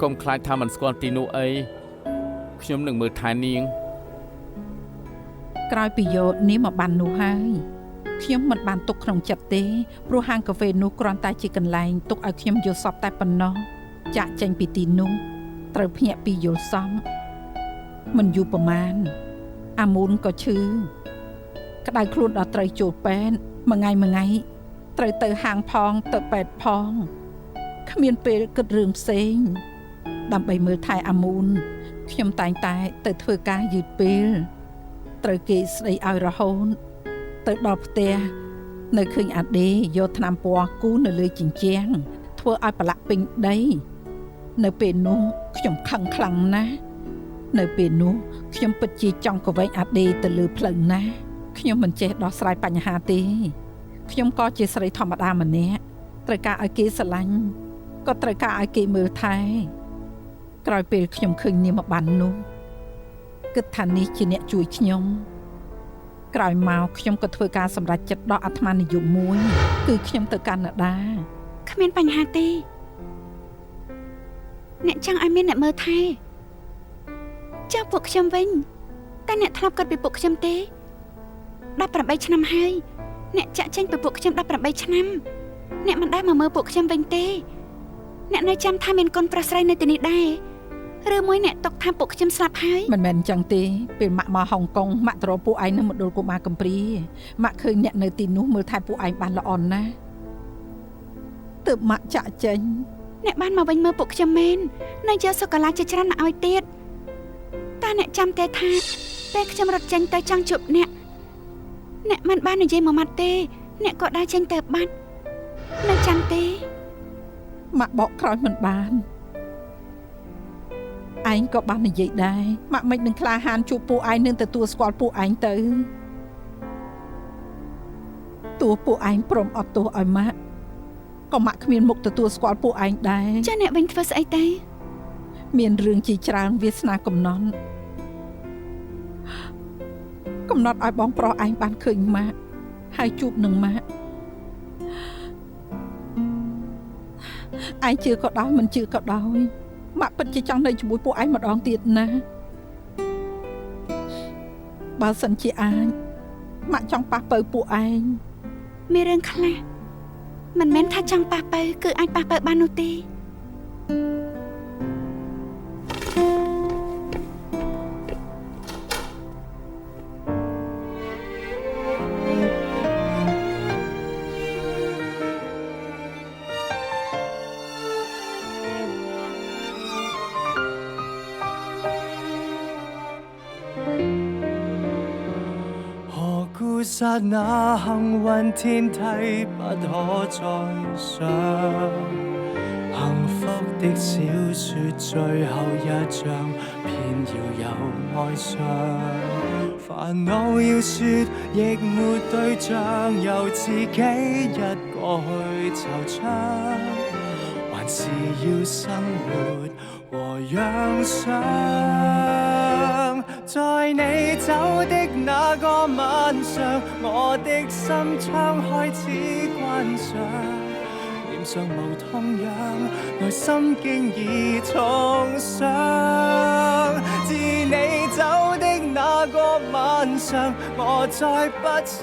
[SPEAKER 2] កុំខ្លាចថាមិនស្គាល់ទីនោះអីខ្ញុំនឹងមើលថែនាង
[SPEAKER 4] ក្រោយពីយកនេះមកបាននោះហើយខ្ញុំមិនបានទុកក្នុងចិត្តទេព្រោះហាងកាហ្វេនោះគ្រាន់តែជាកន្លែងទុកឲ្យខ្ញុំយល់សប្តិតែប៉ុណ្ណោះចាក់ចេញពីទីនោះត្រូវភ្ញាក់ពីយល់សមមិនយូរប្រមាណអាមូនក៏ឈឺក្តៅខ្លួនដល់ត្រូវចូលពេទ្យមួយថ្ងៃត្រូវទៅហាងផងទៅពេទ្យផងគ្មានពេលគិតរឿងផ្សេងដើម្បីមើលថែអាមូនខ្ញុំតែងតែទៅធ្វើការយឺតពេលត្រូវគេស្ដីឲ្យរហូតទៅដល់ផ្ទះនៅឃើញអាដេយកថ្នាំពណ៌គូនៅលើជញ្ជាំងធ្វើឲ្យប្រឡាក់ពេញដីនៅពេលនោះខ្ញុំខឹងខ្លាំងណាស់នៅពេលនោះខ្ញុំពិតជាចង់កវែងអាដេទៅលើផ្លូវណាស់ខ្ញុំមិនចេះដោះស្រាយបញ្ហាទេខ្ញុំក៏ជាស្រីធម្មតាម្នាក់ត្រូវការឲ្យគេស្រឡាញ់ ក៏ត្រូវការឲ្យគេមើលថែក្រោយពេលខ្ញុំឃើញនាងមកបាននោះគិតថានេះជាអ្នកជួយខ្ញុំក្រោយមកខ្ញុំក៏ធ្វើការសម្រេចចិត្តដកអាត្មានិយមមួយគឺខ្ញុំទៅកាណាដា
[SPEAKER 3] គ្មានបញ្ហាទេអ្នកចង់ឲ្យមានអ្នកមើលថែចាំពួកខ្ញុំវិញតែអ្នកធ្លាប់គិតពីពួកខ្ញុំទេ18ឆ្នាំហើយអ្នកចាក់ចេញពីពួកខ្ញុំ18ឆ្នាំអ្នកមិនដែលមកមើលពួកខ្ញុំវិញទេអ្នកនៅចាំថាមានកូនប្រុសស្រីនៅទីនេះដែរឬមួយអ្នកຕົកថាពួកខ្ញុំស្លាប់ហើយ
[SPEAKER 4] មិនមែនអញ្ចឹងទេពេលម៉ាក់មកហុងកុងម៉ាក់ទៅរកពួកឯងនៅមណ្ឌលកុមារកំព្រាម៉ាក់ឃើញអ្នកនៅទីនោះមើលថែពួកឯងបានល្អណាស់ទើបម៉ាក់ចាក់ចេញ
[SPEAKER 3] អ្នកបានមកវិញមើលពួកខ្ញុំមែននៅយកសូកូឡាជាច្រើនមកឲ្យទៀតតើអ្នកចាំទេថាពេលខ្ញុំរត់ចេញទៅចង់ជួបអ្នកមិនបាននិយាយមួយម៉ាត់ទេអ្នកក៏ដើរចេញទៅបាត់នៅចាំទេ
[SPEAKER 4] ម៉ាក់បកក្រោយមិនបានឯងក៏បាននិយាយដែរម៉ាក់មិននឹងក្លាហានជួបពួកឯងនឹងទទួលស្គាល់ពួកឯងទៅតួពួកឯងព្រមអត់ទោសឲ្យម៉ាក់ក៏ម៉ាក់គ្មានមុខទទួលស្គាល់ពួកឯងដែរ
[SPEAKER 3] ចាអ្នកវិញធ្វើស្អីទៅ
[SPEAKER 4] មានរឿងជាច្រើនវាសនាកំណត់ឲ្យបងប្រុសឯងបានឃើញម៉ាក់ហើយជួបនឹងម៉ាក់ឯងជឿក៏ដោយមិនជឿក៏ដោយម៉ាក់ពិតជាចង់នៅជាមួយពួកឯងម្ដងទៀតណាបើសិនជាអាចម៉ាក់ចង់ប៉ះពៅពួកឯង
[SPEAKER 3] មានរឿងខ្លះមិនមែនថាចង់ប៉ះពៅគឺអាចប៉ះពៅបាននោះទេ
[SPEAKER 1] 剎那幸運天梯不可再上，幸福的小說最後一章偏要有哀傷，煩惱要說亦沒對象，由自己一個去惆悵，還是要生活和養傷。在你走的那個晚上，我的心窗開始關上，臉上無痛癢，內心經已重傷。自你走的那個晚上，我再不想。